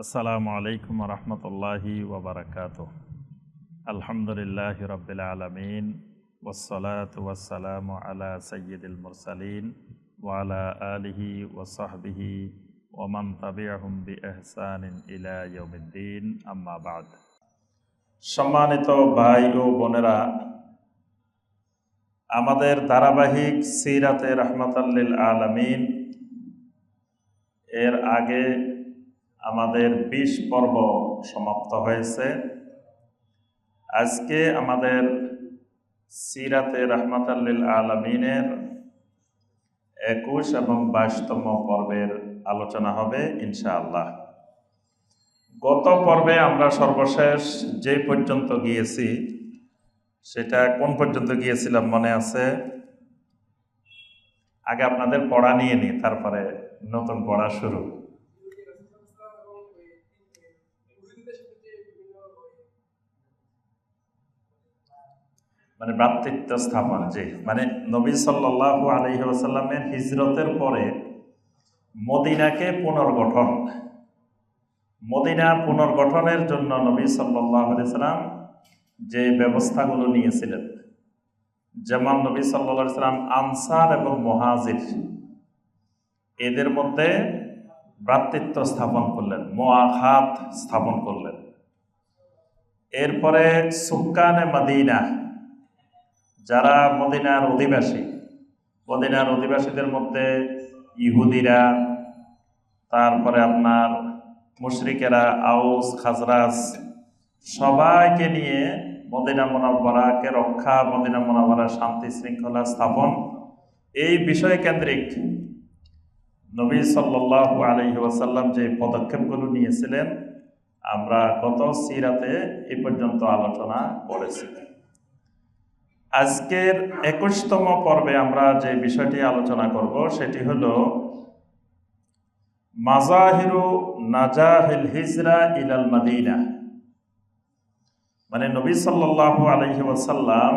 আসসালামু আলাইকুম রহমতুল্লাহি ওবরাকাতুহ। আলহামদুলিল্লাহি রাব্বিল আলামিন ওয়াসসালাতু ওয়াসসালামু আলা সাইয়্যিদিল মুরসালিন ওয়া আলা আলিহি ওয়া সাহবিহি ওয়া মান তাবিআহুম বিইহসানিন ইলা ইয়াউমিদ্দিন, আম্মা বা'দ। সম্মানিত ভাই ও বোনেরা, আমাদের ধারাবাহিক সিরাতে রাহমাতাল লিল আলামিন এর আগে আমাদের ২০ পর্ব সমাপ্ত হয়েছে। আজকে আমাদের সিরাতে রাহমাতাল লিল আলামিনের ২১ এবং ২২তম পর্বের আলোচনা হবে ইনশাআল্লাহ। গত পর্বে আমরা সর্বশেষ যে পর্যন্ত গিয়েছি, সেটা কোন পর্যন্ত গিয়েছিলাম মনে আছে? আগে আপনাদের পড়া নিয়ে নিই, তারপরে নতুন পড়া শুরু। মানে ভ্রাতৃত্ব স্থাপন, যে মানে নবী সাল্লাল্লাহু আলাইহি ওয়াসাল্লামের হিজরতের পরে মদিনাকে পুনর্গঠন, মদিনা পুনর্গঠনের জন্য নবী সাল্লাল্লাহু আলাইহি ওয়াসাল্লাম যে ব্যবস্থাগুলো নিয়েছিলেন, যেমন নবী সাল্লাল্লাহু আলাইহি ওয়াসাল্লাম আনসার এবং মুহাজির এদের মধ্যে ভ্রাতৃত্ব স্থাপন করলেন, মুআখাত স্থাপন করলেন। এরপরে সুক্কানে মদিনা, যারা মদিনার অধিবাসী, মদিনার অধিবাসীদের মধ্যে ইহুদিরা, তারপরে আপনার মুশরিকেরা, আউস খাজরাজ, সবাইকে নিয়ে মদিনা মুনাওয়ারাকে রক্ষা, মদিনা মুনাওয়ারার শান্তি শৃঙ্খলা স্থাপন, এই বিষয় কেন্দ্রিক নবী সাল্লাল্লাহু আলাইহি ওয়াসাল্লাম যে পদক্ষেপগুলো নিয়েছিলেন আমরা গত সিরাতে এই পর্যন্ত আলোচনা করেছি। আজকের ২১তম পর্বে আমরা যে বিষয়টি আলোচনা করব সেটি হলো মাযাহিরু নাজাহিল হিজরা ইলাল মাদিনা। মানে নবী সাল্লাল্লাহু আলাইহি ওয়াসাল্লাম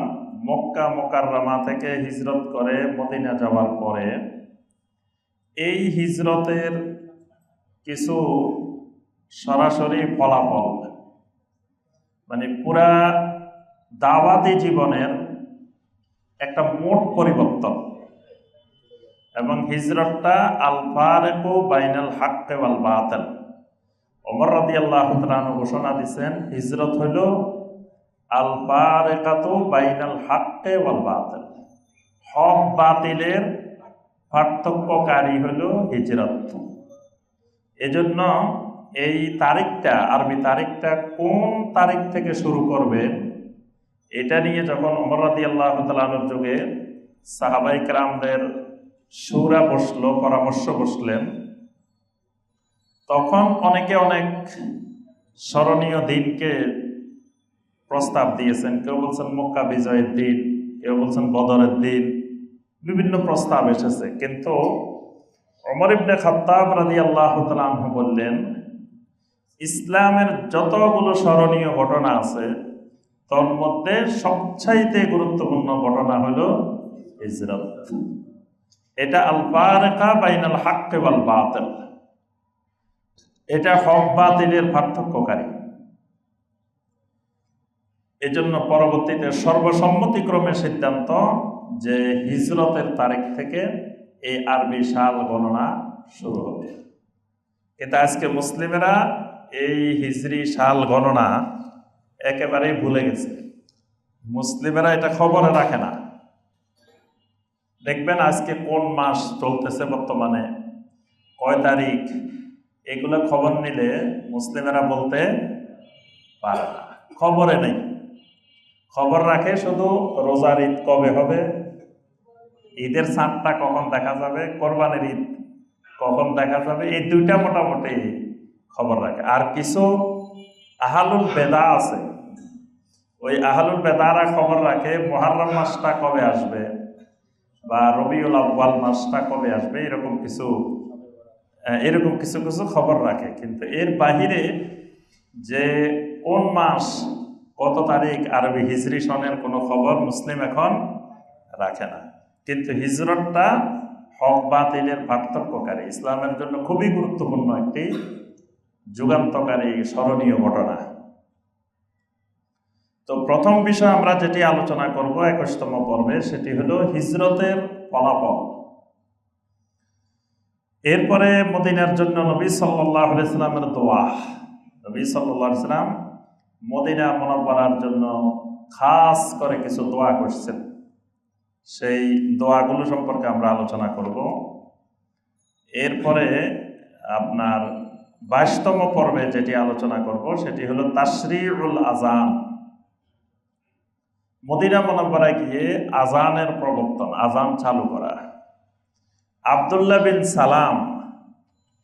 মক্কা মুকাররমা থেকে হিজরত করে মদিনা যাওয়ার পরে এই হিজরতের কিছু সরাসরি ফলাফল, মানে পুরা দাওয়াতি জীবনের একটা মোট পরিবর্তন, এবং হিজরতটা আল ফারিকু বাইনাল হাক্কি ওয়াল বাতিল। ওমর রাদিয়াল্লাহু তাআলা ঘোষণা দিয়েছেন, হিজরত হইল আল ফারিকাতু বাইনাল হাক্কি ওয়াল বাতিল, হক বাতিলের পার্থক্যকারী হইল হিজরত। এজন্য এই তারিখটা, আরবি তারিখটা কোন তারিখ থেকে শুরু করবে এটা নিয়ে যখন ওমর রাদিয়াল্লাহু তাআলার যুগে সাহাবায়ে কেরামদের শুরা বসলো, পরামর্শ বসলেন, তখন অনেকে অনেক স্মরণীয় দিনকে প্রস্তাব দিয়েছেন। কেউ বলছেন মক্কা বিজয়ের দিন, কেউ বলছেন বদরের দিন, বিভিন্ন প্রস্তাব এসেছে। কিন্তু ওমর ইবনে খাত্তাব রাদিয়াল্লাহু তাআলা আনহু বললেন, ইসলামের যতগুলো স্মরণীয় ঘটনা আছে তার মধ্যে সবচাইতে গুরুত্বপূর্ণ ঘটনা হলো হিজরত। এটা আল ফারিকা বাইনাল হাক্কি ওয়াল বাতিল, এটা হক বাতিলের পার্থক্যকারী। এজন্য পরবর্তীতে সর্বসম্মতিক্রমে সিদ্ধান্ত যে হিজরতের তারিখ থেকে এই আরবি সাল গণনা শুরু হবে। কিন্তু আজকে মুসলিমেরা এই হিজরি সাল গণনা একেবারেই ভুলে গেছে। মুসলিমেরা এটা খবরে রাখে না। দেখবেন আজকে কোন মাস চলতেছে, বর্তমানে কয় তারিখ, এগুলো খবর নিলে মুসলিমেরা বলতে পারে না, খবরে নেই। খবর রাখে শুধু রোজার ঈদ কবে হবে, ঈদের চাঁদটা কখন দেখা যাবে, কোরবানির ঈদ কখন দেখা যাবে, এই দুইটা মোটামুটি খবর রাখে। আর কিছু আহলুল বেদা আছে, ওই আহলুল বেদারা খবর রাখে মুহররম মাসটা কবে আসবে বা রবিউল আউয়াল মাসটা কবে আসবে, এরকম কিছু কিছু খবর রাখে। কিন্তু এর বাহিরে যে কোন মাস কত তারিখ আরবি হিজরি সনের কোনো খবর মুসলিম এখন রাখে না। কিন্তু হিজরতটা হক বাতিলের পার্থক্যকারী, ইসলামের জন্য খুবই গুরুত্বপূর্ণ একটি যুগান্তকারী স্মরণীয় ঘটনা। তো প্রথম বিষয় আমরা যেটি আলোচনা করব 21তম পর্বে, সেটি হলো হিজরতের ফলাফল। এরপরে মদিনার জন্য নবী সাল্লাল্লাহু আলাইহি সাল্লামের দোয়া। নবী সাল্লাল্লাহু আলাইহি সাল্লাম মদিনা মুনাওয়ারার জন্য খাস করে কিছু দোয়া করছেন, সেই দোয়াগুলো সম্পর্কে আমরা আলোচনা করব। এরপরে আপনার 22তম পর্বে যেটি আলোচনা করব সেটি হলো তাশরিউল আযান। মদিনা মুনাওয়ারায় গিয়ে আযানের প্রবর্তন, আযান চালু করা। আব্দুল্লাহ বিন সালাম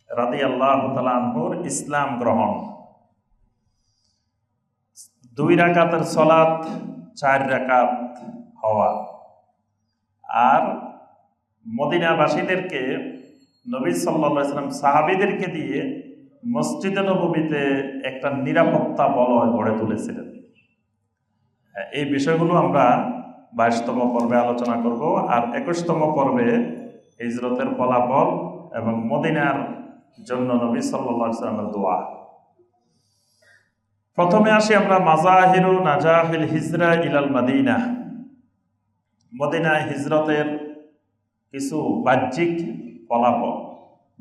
রাদিয়াল্লাহু তাআলা আনহুর ইসলাম গ্রহণ, 2 রাকাতের সালাত 4 রাকাত হওয়া, আর মদিনাবাসীদেরকে নবী সাল্লাল্লাহু আলাইহি ওয়াসাল্লাম সাহাবীদেরকে দিয়ে মসজিদে নববীতে একটা নিরাপত্তা বলয় গড়ে তুলেছিলেন। এই বিষয়গুলো আমরা 22তম পর্বে আলোচনা করব। আর 21তম পর্বে হিজরতের ফলাফল এবং মদিনার জন্য নবী সাল্লাল্লাহু আলাইহি ওয়াসাল্লামের দোয়া। প্রথমে আসি আমরা মাযাহিরু নাজাহিল হিজরা ইলাল মাদিনা। মদিনায় হিজরতের কিছু বাহ্যিক ফলাফল,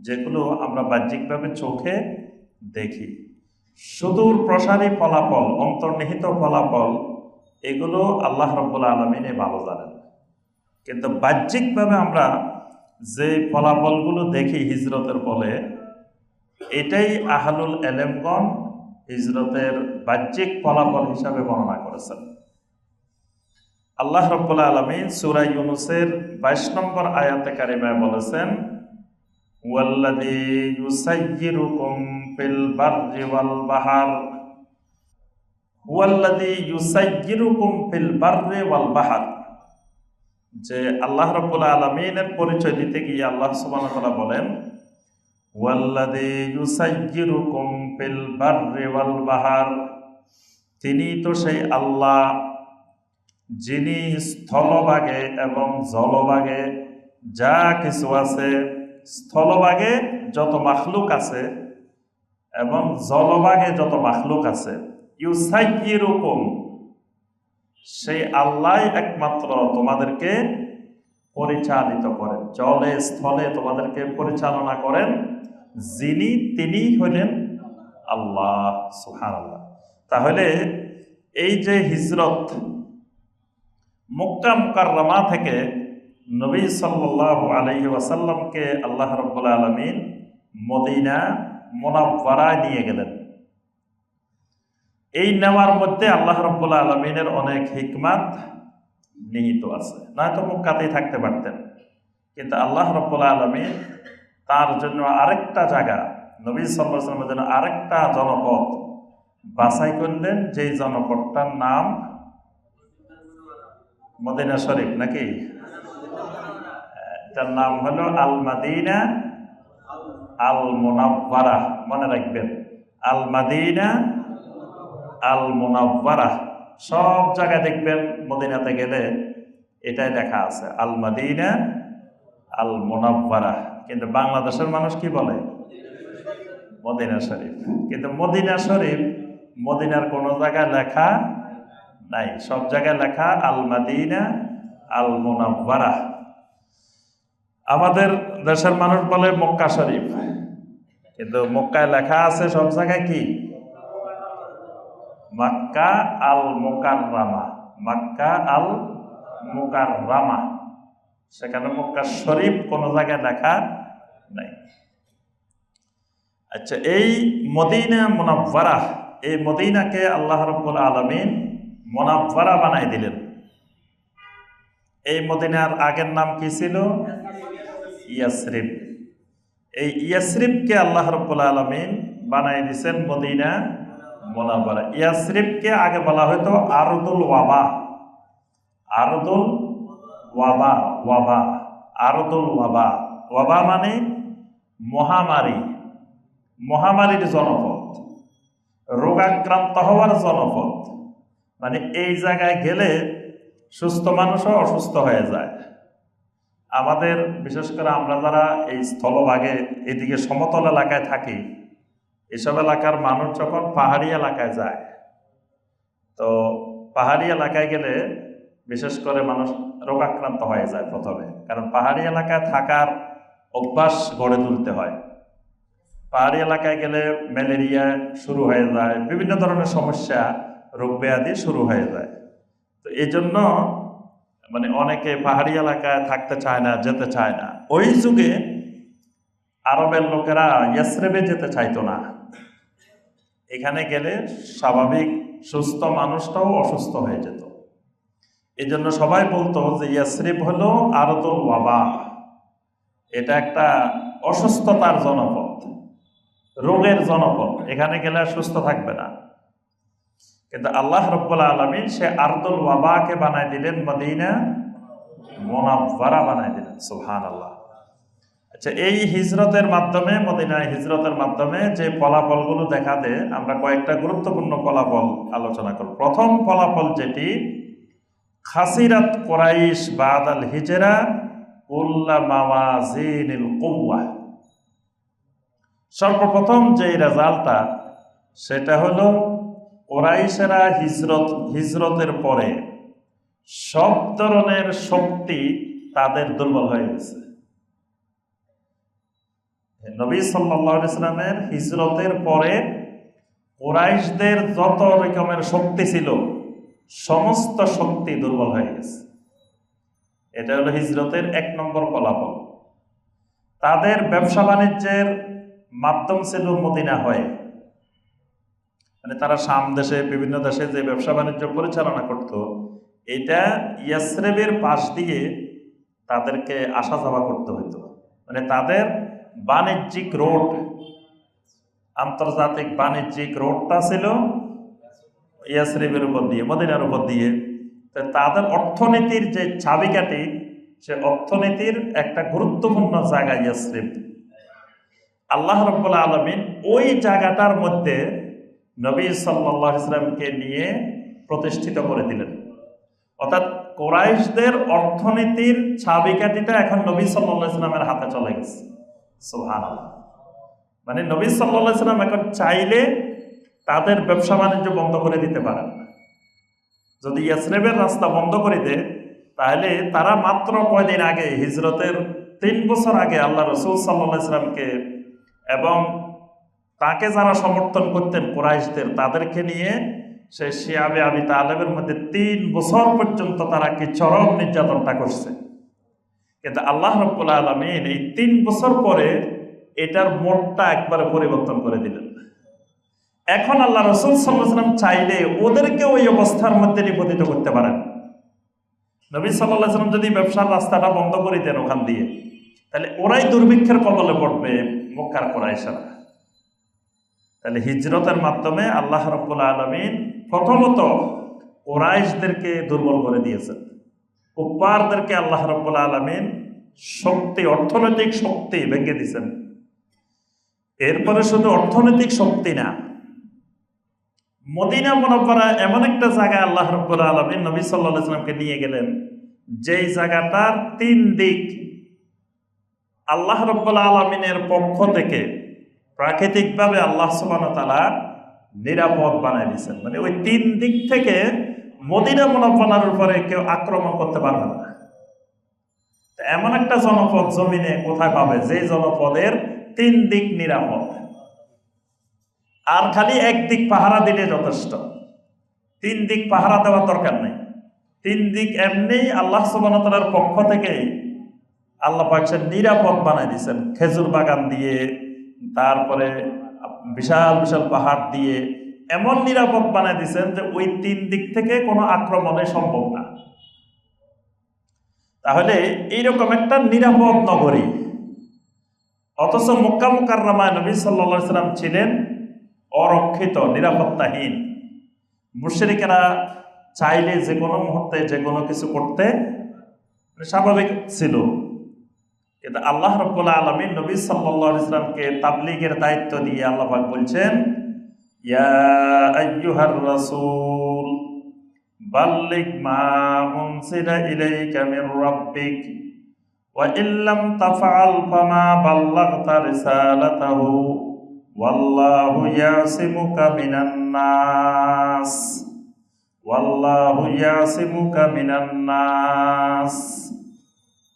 যেগুলো আমরা বাহ্যিকভাবে চোখে দেখি। সুদূর প্রসারী ফলাফল, অন্তর্নিহিত ফলাফল, এগুলো আল্লাহ রাব্বুল আলামিন ভালো জানেন। কিন্তু বাহ্যিকভাবে আমরা যে ফলাফলগুলো দেখি হিজরতের ফলে, এটাই আহলুল ইলমগণ হিজরতের বাহ্যিক ফলাফল হিসাবে বর্ণনা করেছেন। আল্লাহ রাব্বুল আলামিন সূরা ইউনূসের 22 নম্বর আয়াতে কারিমায় বলেছেন, ওয়াল্লাযী ইউসাইয়্যিরুকুম ফিল বাররি ওয়াল বাহর, ওয়াল্লাযী ইউসাইয়্যিরুকুম ফিল বাররি ওয়াল বাহর। যে আল্লাহ রাব্বুল আলামিনের পরিচয় দিতে গিয়ে আল্লাহ সুবহানাহু ওয়া তাআলা বলেন, ওয়াল্লাযী ইউসাইয়্যিরুকুম ফিল বাররি ওয়াল বাহর, তিনি তো সেই আল্লাহ যিনি স্থলভাগে এবং জলভাগে যা কিছু আছে, স্থলভাগে যত মাখলুক আছে এবং জলভাগে যত মাখলুক আছে, ইউসাইয়্যিরুকুম, সেই আল্লাহ একমাত্র তোমাদেরকে পরিচালিত করেন, জলে স্থলে তোমাদেরকে পরিচালনা করেন যিনি, তিনি হলেন আল্লাহ সুবহানাল্লাহ। তাহলে এই যে হিজরত মক্কা মুকাররমা থেকে নবী সাল্লাল্লাহু আলাইহি ওয়াসাল্লামকে আল্লাহ রাব্বুল আলামিন মদিনা মুনাওয়ারায় নিয়ে গেলেন, এই নেওয়ার মধ্যে আল্লাহ রাব্বুল আলামিনের অনেক হিকমত নিহিত আছে। নয়তো মক্কাতেই থাকতে পারতেন, কিন্তু আল্লাহ রাব্বুল আলামিন তার জন্য আরেকটা জায়গা, নবী সাল্লাল্লাহু আলাইহি ওয়াসাল্লামের জন্য আরেকটা জনপদ বাছাই করলেন, যেই জনপদটার নাম মদিনা শরীফ, নাকি? এটার নাম হলো আল মাদিনা আল মুনাওয়ারা। মনে রাখবেন, আল মাদিনা আল মুনাওয়ারা। সব জায়গায় দেখবেন মদিনাতে গেলে এটাই লেখা আছে, আল মাদিনা আল মুনাওয়ারা। কিন্তু বাংলাদেশের মানুষ কি বলে? মদিনা শরীফ। কিন্তু মদিনা শরীফ মদিনার কোনো জায়গায় লেখা নাই, সব জায়গায় লেখা আল মাদিনা আল মুনাওয়ারা। আমাদের দেশের মানুষ বলে মক্কা শরীফ, কিন্তু মক্কায় লেখা আছে সব জায়গায় কি? মক্কা আল মুকাররামা, মক্কা আল মুকাররামা। সেখানে মক্কা শরীফ কোনো জায়গায় লেখা নাই। আচ্ছা, এই মদিনা মুনাওয়ারা, এই মদিনাকে আল্লাহ রাব্বুল আলামিন মুনাওয়ারা বানাই দিলেন। এই মদিনার আগের নাম কি ছিল? ইয়াসরিব। এই ইয়াসরিবকে আল্লাহ রাব্বুল আলামিন বানাই দিয়েছেন মদিনা মুনাওয়ারা। ইয়াসরিবকে আগে বলা হতো আরদুল ওয়াবা, আরদুল ওয়াবা, ওয়াবা, আরদুল ওয়াবা। ওয়াবা মানে মহামারী, মহামারীর জনপদ, রোগাক্রান্ত হওয়ার জনপদ। মানে এই জায়গায় গেলে সুস্থ মানুষও অসুস্থ হয়ে যায়। আমাদের বিশেষ করে আমরা যারা এই স্থলভাগে এদিকে সমতল এলাকায় থাকি, এসব এলাকার মানুষ যখন পাহাড়ি এলাকায় যায়, তো পাহাড়ি এলাকায় গেলে বিশেষ করে মানুষ রোগাক্রান্ত হয়ে যায় প্রথমে, কারণ পাহাড়ি এলাকায় থাকার অভ্যাস গড়ে তুলতে হয়। পাহাড়ি এলাকায় গেলে ম্যালেরিয়া শুরু হয়ে যায়, বিভিন্ন ধরনের সমস্যা, রোগ ব্যাধি শুরু হয়ে যায়। তো এই জন্য অনেকে পাহাড়ি এলাকায় থাকতে চায় না, যেতে চায় না। ওই যুগে আরবের লোকেরা ইয়াসরিবে যেতে চাইতো না। এখানে গেলে স্বাভাবিক সুস্থ মানুষটাও অসুস্থ হয়ে যেত। এই জন্য সবাই বলতো যে ইয়াসরিব হলো আরদুল ওয়াবা, এটা একটা অসুস্থতার জনপদ, রোগের জনপদ, এখানে গেলে সুস্থ থাকবে না। কিন্তু আল্লাহ রাব্বুল আলামিন সে আরদুল ওয়াবাকে বানায় দিলেন মদিনা মুনাওয়ারা বানায় দিলেন। সুবহানাল্লাহ। আচ্ছা, এই হিজরতের মাধ্যমে, মদিনায় হিজরতের মাধ্যমে যে ফলাফলগুলো দেখা দেয়, আমরা কয়েকটা গুরুত্বপূর্ণ ফলাফল আলোচনা করব। প্রথম ফলাফল যেটি, খাসিরাত কুরাইশ বাদাল হিজরা কুল্লা মাওয়াজিনিল কুওয়া। সর্বপ্রথম যে রেজাল্টটা, সেটা হলো কুরাইশেরা হিজরতের পরে সব ধরনের শক্তি তাদের দুর্বল হয়ে গেছে। নবী সাল্লাল্লাহু আলাইহি সাল্লামের হিজরতের পরে কুরাইশদের যত রকমের শক্তি ছিল, সমস্ত শক্তি দুর্বল হয়ে গেছে। এটা হলো হিজরতের 1 নম্বর ফলাফল। তাদের ব্যবসা বাণিজ্যের মাধ্যম ছিল মদিনা হয়ে, তারা শাম দেশে, বিভিন্ন দেশে যে ব্যবসা বাণিজ্য পরিচালনা করত, এটা ইয়াসরিবের পাশ দিয়ে তাদেরকে আসা যাওয়া করতে হতো। তাদের বাণিজ্যিক রোড, আন্তর্জাতিক বাণিজ্যিক রোডটা ছিল ইয়াসরিবের উপর দিয়ে, মদিনার উপর দিয়ে। তাদের অর্থনীতির যে চাবিকাঠি, সে অর্থনীতির একটা গুরুত্বপূর্ণ জায়গা ইয়াসরিব। আল্লাহ রাব্বুল আলামিন ওই জায়গাটার মধ্যে নবী সাল্লাল্লাহু আলাইহি সাল্লামকে নিয়ে প্রতিষ্ঠিত করে দিলেন। অর্থাৎ কুরাইশদের অর্থনীতির চাবিকাঠিটা এখন নবী সাল্লাল্লাহু আলাইহি সাল্লামের হাতে চলে গেছে। সুবহানাল্লাহ। নবী সাল্লাল্লাহু আলাইহি সাল্লাম এখন চাইলে তাদের ব্যবসা বাণিজ্য বন্ধ করে দিতে পারেন। যদি ইয়াসরিবের রাস্তা বন্ধ করে দেয়, তাহলে তারা মাত্র কয়দিন আগে, হিজরতের 3 বছর আগে আল্লাহ রাসূল সাল্লাল্লাহু আলাইহি সাল্লামকে এবং তাকে যারা সমর্থন করতেন কুরাইশদের, তাদেরকে নিয়ে সে শিয়াবে আবি তালেবের মধ্যে 3 বছর পর্যন্ত তারা কি চরম নির্যাতনটা করছে। কিন্তু আল্লাহ রাব্বুল আলামিন এই 3 বছর পরে এটার মোড়টা একবারে পরিবর্তন করে দিলেন। এখন আল্লাহ রাসূল সাল্লাল্লাহু আলাইহি ওয়াসাল্লাম চাইলে ওদেরকে ওই অবস্থার মধ্যে নিপতিত করতে পারেন। নবী সাল্লাল্লাহু আলাইহি ওয়াসাল্লাম যদি ব্যবসার রাস্তাটা বন্ধ করে দেন ওখান দিয়ে, তাহলে ওরাই দুর্ভিক্ষের কবলে পড়বে, মক্কার কুরাইশরা। তাহলে হিজরতের মাধ্যমে আল্লাহ রাব্বুল আলামিন প্রথমত কুরাইশদেরকে দুর্বল করে দিয়েছেন। কুফফারদেরকে আল্লাহ রাব্বুল আলামিন শক্তি, অর্থনৈতিক শক্তি ভেঙে দিয়েছেন। এরপরে শুধু অর্থনৈতিক শক্তি না, মদিনা মুনাওয়ারা এমন একটা জায়গায় আল্লাহ রাব্বুল আলামিন নবী সাল্লাল্লাহু আলাইহি ওয়াসাল্লামকে নিয়ে গেলেন, যেই জায়গাটার 3 দিক আল্লাহ রাব্বুল আলামিনের পক্ষ থেকে প্রাকৃতিকভাবে আল্লাহ সুবহানাহু ওয়া তাআলা নিরাপদ বানায় দিয়েছেন। ওই 3 দিক থেকে মদিনা মুনাওয়ারার উপরে কেউ আক্রমণ করতে পারবে না। এমন একটা জনপদ জমিনে কোথায় পাবে, যে জনপদের 3 দিক নিরাপদ, আর খালি 1 দিক পাহারা দিলে যথেষ্ট। 3 দিক পাহারা দেওয়ার দরকার নেই। 3 দিক এমনি আল্লাহ সুবহানাহু ওয়া তাআলার পক্ষ থেকে আল্লাহ পাক নিরাপদ বানায় দিয়েছেন। খেজুর বাগান দিয়ে, তারপরে বিশাল বিশাল পাহাড় দিয়ে এমন নিরাপদ বানায় দিয়েছেন যে ওই 3 দিক থেকে কোনো আক্রমণে সম্ভব না। তাহলে এইরকম একটা নিরাপদ নগরী, অথচ মক্কা মুকাররমায় নবী সাল্লাল্লাহু আলাইহি ওয়াসাল্লাম ছিলেন অরক্ষিত, নিরাপত্তাহীন। মুশরিকেরা চাইলে যে কোনো মুহূর্তে যে কোনো কিছু করতে স্বাভাবিক ছিল। কিন্তু আল্লাহ রাব্বুল আলামিন নবী সাল্লাল্লাহু আলাইহি ওয়াসাল্লামকে তাবলীগের দায়িত্ব দিয়ে আল্লাহ পাক বলছেন, ইয়া আইয়ুহার রাসূল বাল্লিগ মা উনসিলা ইলাইকা মির রাব্বিক ওয়া ইল্লাম তাফআল ফামা বাল্লাগতা রিসালাতাহু ওয়াল্লাহু ইয়াসিমুকা মিনান নাস, ওয়াল্লাহু ইয়াসিমুকা মিনান নাস।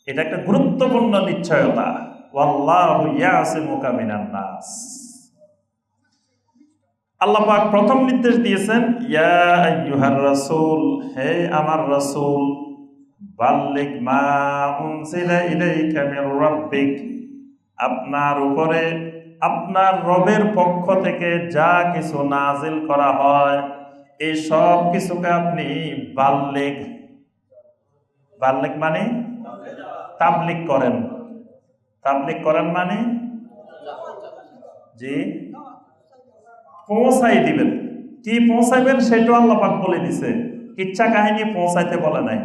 এটা একটা গুরুত্বপূর্ণ নিশ্চয়তা। ওয়াল্লাহু ইয়াসিমুকা মিনান নাস। আল্লাহ পাক প্রথম নির্দেশ দিয়েছেন, ইয়া আইয়ুহার রাসূল, হে আমার রাসূল, বাল্লিগ মা উনজিলা ইলাইকা মির রাব্বিক, আপনার উপরে আপনার রবের পক্ষ থেকে যা কিছু নাজিল করা হয় এই সব কিছুকে আপনি বাল্লিগ, বাল্লিগ মানে তাবলিগ করেন। তাবলিগ করেন মানে জি পৌঁছাই দিবেন। কি পৌঁছাইবেন সেটা আল্লাহ পাক বলে দিছে। কিচ্ছা কাহিনী পৌঁছাইতে বলে নাই,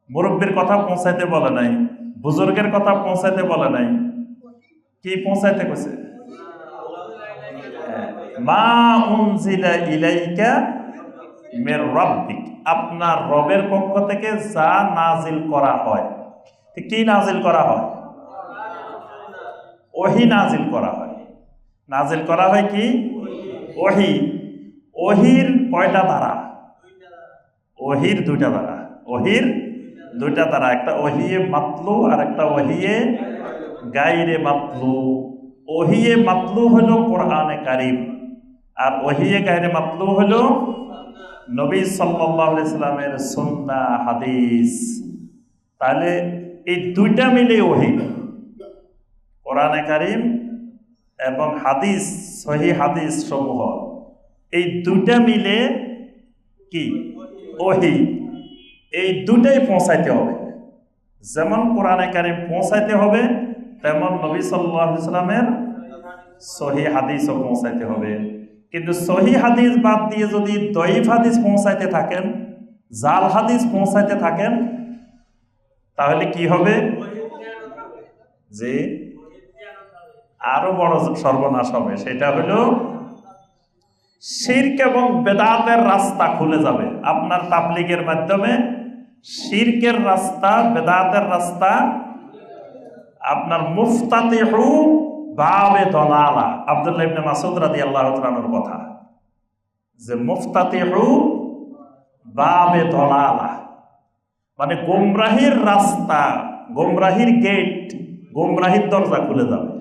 মুরব্বীর কথা পৌঁছাইতে বলে নাই, বুজুর্গের কথা পৌঁছাইতে বলে নাই। কি পৌঁছাইতে কইছে? মা উনজিলা ইলাইকা মির রাব্বিক, আপনার রবের পক্ষ থেকে যা নাজিল করা হয়। কি নাজিল করা হয়? ওহী নাজিল করা হয়। নাজিল করা হয় কি? ওহী। ওহীর কয়টা ধারা? ওহীর দুইটা ধারা। ওহীর দুইটা ধারা, একটা ওহিয়ে মাতলু আর একটা ওহিয়ে গায়রে মাতলু। ওহিয়ে মাতলু হলো কোরআনে কারীম, আর ওহিয়ে গায়রে মাতলু হলো নবী সাল্লাল্লাহু আলাইহি সাল্লামের সুন্নাহ হাদিস। তাহলে এই দুইটা মিলে ওহী, কোরআনে কারীম এবং হাদিস, সহিহ হাদিস সমূহ, এই দুইটা মিলে কি ওহী। এই দুটাই পৌঁছাইতে হবে। যেমন কোরআনে কারীম পৌঁছাইতে হবে, তেমন নবী সাল্লাল্লাহু আলাইহি সাল্লামের সহিহ হাদিসও পৌঁছাইতে হবে। কিন্তু সহিহ হাদিস বাদ দিয়ে যদি দঈফ হাদিস পৌঁছাইতে থাকেন, জাল হাদিস পৌঁছাইতে থাকেন, তাহলে কি হবে? যে আরো বড় সর্বনাশ হবে। সেটা হলো শিরক এবং বেদাতের রাস্তা খুলে যাবে। আপনার তাবলীগের মাধ্যমে শিরকের রাস্তা, বেদাতের রাস্তা, আপনার মুফতাতিহু বাবে দলালা। আব্দুল্লাহ ইবনে মাসউদ রাদিয়াল্লাহু তাআলার কথা, যে মুফতাতিহু বাবে দলালা মানে গোমরাহির রাস্তা, গোমরাহির গেট, গোমরাহির দরজা খুলে যাবে।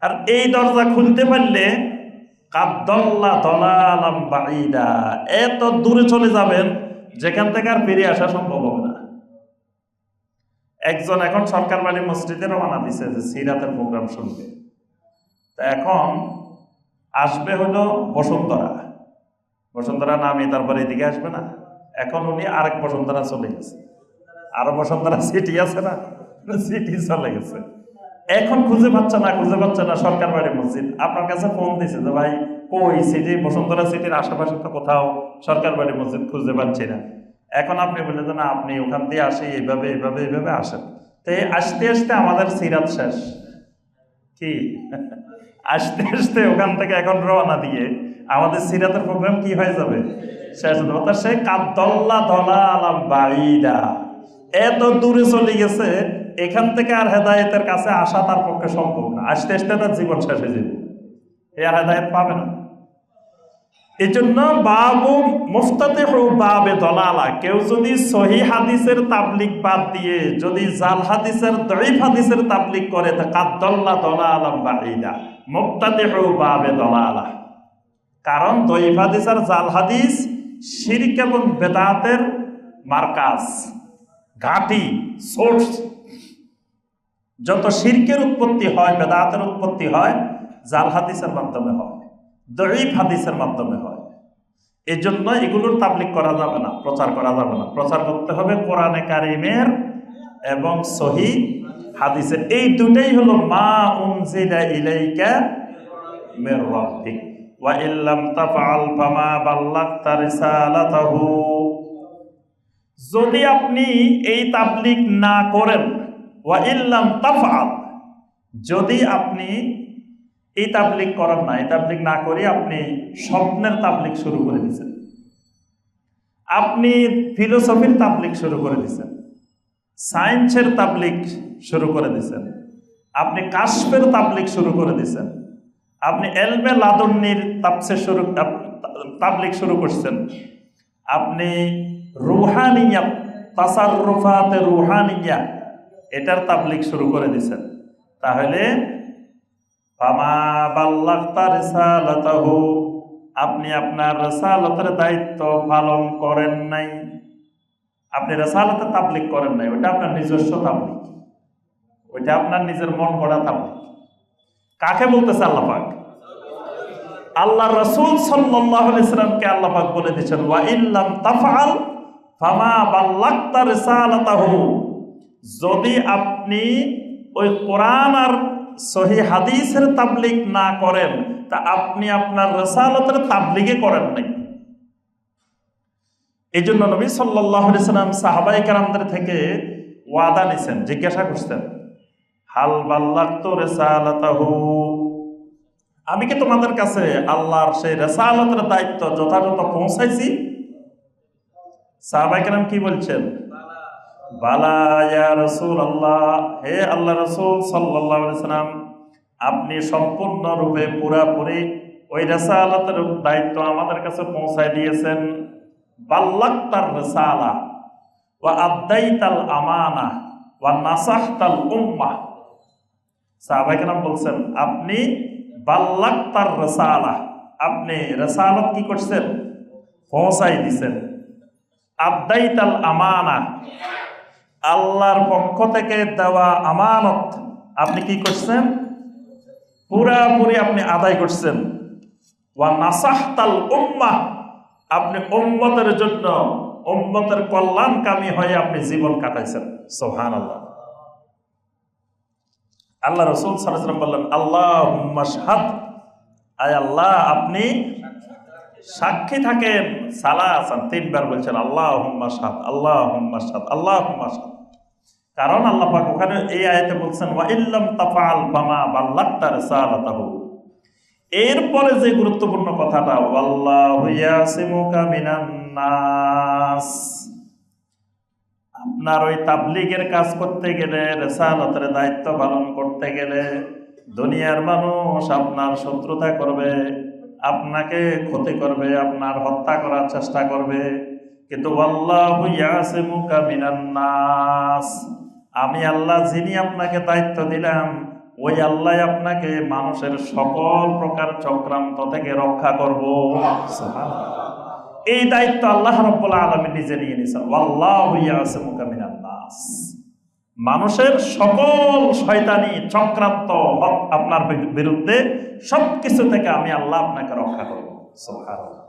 আর এই দরজা খুলতে পারলে কাদ্দাল্লা দলালাম বাঈদা, এত দূরে চলে যাবেন যেখান থেকে আর ফিরে আসা সম্ভব হবে না। একজন এখন সরকার বাড়ি মসজিদে রওনা দিছে যে সিরাতের প্রোগ্রাম শুনবে। তা এখন আসবে হলো বসুন্ধরা, বসুন্ধরা নামে তারপরে এদিকে আসবে না। এখন উনি আরেক বসুন্ধরা চলে গেছে, আরো বসুন্ধরা সিটি আছে না, সিটি চলে গেছে। এখন খুঁজে পাচ্ছে না সরকার বাড়ি মসজিদ। আপনার কাছে ফোন দিছে যে ভাই কই সিটি, বসুন্ধরা সিটির আশেপাশে তো কোথাও সরকার বাড়ি মসজিদ খুঁজে পাচ্ছি না। এখন আপনি বলে দেন আপনি ওখান দিয়ে আসি, এইভাবে এইভাবে এইভাবে আসেন। তো আসতে আসতে আমাদের সিরাত শেষ। কি আসতে আসতে ওখান থেকে এখন রওনা দিয়ে আমাদের সিরাতের প্রোগ্রাম কি হয়ে যাবে? শেষ হয়ে যাবে। সে কাদ্দাল্লা দলালাম বাঈদা, এত দূরে চলে গেছে, এখান থেকে আর হেদায়েতের কাছে আসা তার পক্ষে সম্ভব না। আসতে আসতে তার জীবন শেষ হয়ে যাবে, এ আর হেদায়েত পাবে না। এই জন্য বাবু মুফতাতিহু বাবে দলালা, কেউ যদি সহিহ হাদিসের তাবলিগ বাদ দিয়ে যদি জাল হাদিসের, দঈফ হাদিসের তাবলিগ করে, তা কাদ্দাল্লা দলালাম বাঈদা, মুফতাতিহু বাবে দলালা। কারণ দঈফ হাদিস আর জাল হাদিস শিরক এবং বেদাতের মার্কাজ, ঘাঁটি, সোর্স। যত শিরকের উৎপত্তি হয়, বেদাতের উৎপত্তি হয়, জাল হাদিসের মাধ্যমে হয়, দঈফ হাদিসের মাধ্যমে হয়। এই জন্য এগুলোর তাবলিগ করা যাবে না, প্রচার করা যাবে না। প্রচার করতে হবে কোরআনে কারীমের এবং সহিহ হাদিসের। এই দুটাই হলো মা উনজিলা ইলাইকা মির রাব্বিক ওয়া ইল্লাম তাফআল ফামা বাল্লাগতা রিসালাতাহু। যদি আপনি এই তাবলিগ না করেন, ওয়া ইল্লাম তাফআল, যদি আপনি এই তাবলিগ করেন না, এই তাবলিগ না করে আপনি স্বপ্নের তাবলিগ শুরু করে দিয়েছেন, আপনি ফিলোসফির তাবলিগ শুরু করে দিয়েছেন, সায়েন্সের তাবলিগ শুরু করে দিয়েছেন, আপনি কাশফের তাবলিগ শুরু করে দিয়েছেন, আপনি এলমে লাদুন্নির তাবলিগ শুরু করছেন, আপনি রুহানিয়া তাসাররুফাতে রুহানিয়া এটার তাবলিগ শুরু করে দিয়েছেন, তাহলে ফামা বাল্লাগতা রিসালাতাহু, আপনি আপনার রিসালাতের দায়িত্ব পালন করেন নাই। আপনি রিসালাতের তাবলিগ করেন নাই, ওটা আপনার নিজস্ব তাবলিগ, ওইটা আপনার নিজের মন গড়া তাবলিগ। কাকে বলতেছে আল্লাহ পাক? আল্লাহ রাসূল সাল্লাল্লাহু আলাইহি সাল্লামকে আল্লাহ পাক বলে দিয়েছেন, ওয়া ইল্লাম তাফআল ফামা বাল্লাগতা রিসালাতাহু, যদি আপনি ওই কোরআন আর সহিহ হাদিসের তাবলিগ না করেন, তা আপনি আপনার রিসালাতের তাবলিগে করেন নাই। এই জন্য নবী সাল্লাল্লাহু আলাইহি সাল্লাম সাহাবায়ে কেরামদের থেকে ওয়াদা নিছেন, জিজ্ঞাসা করছেন, হাল বাল্লাগতু রিসালাতাহু, আমি কি তোমাদের কাছে আল্লাহর সেই রিসালাতের দায়িত্ব যথাযথ পৌঁছাইছি? সাহাবায়ে কেরাম কি বলছেন? বালা ইয়া রাসূলুল্লাহ, হে আল্লাহ রাসূল সাল্লাল্লাহু আলাইহি সাল্লাম, আপনি সম্পূর্ণরূপে পুরাপুরি ওই রিসালাতের দায়িত্ব আমাদের কাছে পৌঁছায় দিয়েছেন। বাল্লাগতার রিসালা ওয়া আদাইতাল আমানা ওয়া নাসাহতাল উম্মাহ। সাহাবায়ে কেরাম বলছেন, আপনি বাল্লাগতার রিসালা, আপনি রিসালাত কি করছেন? পৌঁছাই দিয়েছেন। আদাইতাল আমানা, আল্লাহর পক্ষ থেকে দেওয়া আমানত আপনি কি করছেন? পুরাপুরি আপনি আদায় করছেন। ওয়া নাসাহতাল উম্মাহ, আপনি উম্মতের জন্য, উম্মতের কল্যাণকামী হয়ে আপনি জীবন কাটাইছেন। সুবহানাল্লাহ। আল্লাহ রাসূল সাল্লাল্লাহু আলাইহি ওয়াসাল্লাম বললেন, আল্লাহুম্মা শাহাদ, আয় আল্লাহ আপনি সাক্ষী থাকেন। সালাসান, তিনবার বলছেন আল্লাহুম্মা শাহাদ, আল্লাহুম্মা শাহাদ, আল্লাহুম্মা শাহাদ। কারণ আল্লাহ পাক ওখানে এই আয়াতে বলছেন, ওয়া ইল্লাম তাফআল ফামা বাল্লাগতা রিসালাতাহু। এরপরে যে গুরুত্বপূর্ণ কথাটা, ওয়াল্লাহু ইয়াসিমুকা মিনান নাস, আপনার ওই তাবলীগের কাজ করতে গেলে, রিসালাতের দায়িত্ব পালন করতে গেলে দুনিয়ার মানুষ আপনার শত্রুতা করবে, আপনাকে ক্ষতি করবে, আপনার হত্যা করার চেষ্টা করবে, কিন্তু ওয়াল্লাহু ইয়াসিমুকা মিনান নাস, আমি আল্লাহ যিনি আপনাকে দায়িত্ব দিলাম, ওই আল্লাহ আপনাকে মানুষের সকল প্রকার চক্রান্ত থেকে রক্ষা করব। এই দায়িত্ব আল্লাহ রাব্বুল আলামিন নিজে নিয়ে নিয়েছেন। ওয়াল্লাহু ইয়াসিমুকা মিনান নাস, মানুষের সকল শয়তানি চক্রান্ত আপনার বিরুদ্ধে সবকিছু থেকে আমি আল্লাহ আপনাকে রক্ষা করব। সুবহানাল্লাহ।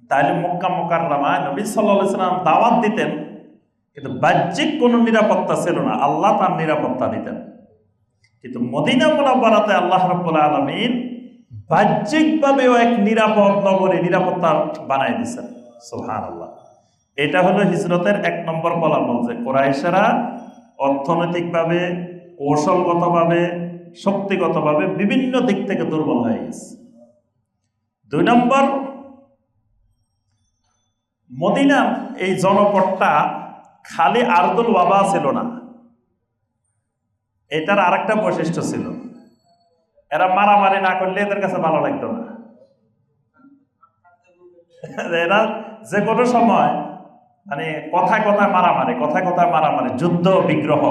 তাহলে মক্কা মুকাররমায় নবী সাল্লাল্লাহু আলাইহি ওয়াসাল্লাম দাওয়াত দিতেন, কিন্তু বাহ্যিক কোনো নিরাপত্তা ছিল না, আল্লাহ তার নিরাপত্তা দিতেন। কিন্তু মদিনা মুনাওয়ারাতে আল্লাহ রাব্বুল আলামিন বাহ্যিকভাবেও এক নিরাপদ নগরী, নিরাপত্তা বানাই দিয়েছেন। সুবহানাল্লাহ। এটা হলো হিজরতের 1 নম্বর ফলাফল, যে কুরাইশেরা অর্থনৈতিকভাবে, কৌশলগতভাবে, শক্তিগতভাবে বিভিন্ন দিক থেকে দুর্বল হয়ে গেছে। 2 নম্বর, মদিনা এই জনপদটা খালি আরদুল ওয়াবা ছিল না, এটার আরেকটা বৈশিষ্ট্য ছিল, এরা মারামারি না করলে এদের কাছে ভালো লাগতো না। এরা যে কোনো সময় মানে কথায় কথায় মারামারি, কথায় কথায় মারামারি, যুদ্ধ বিগ্রহ,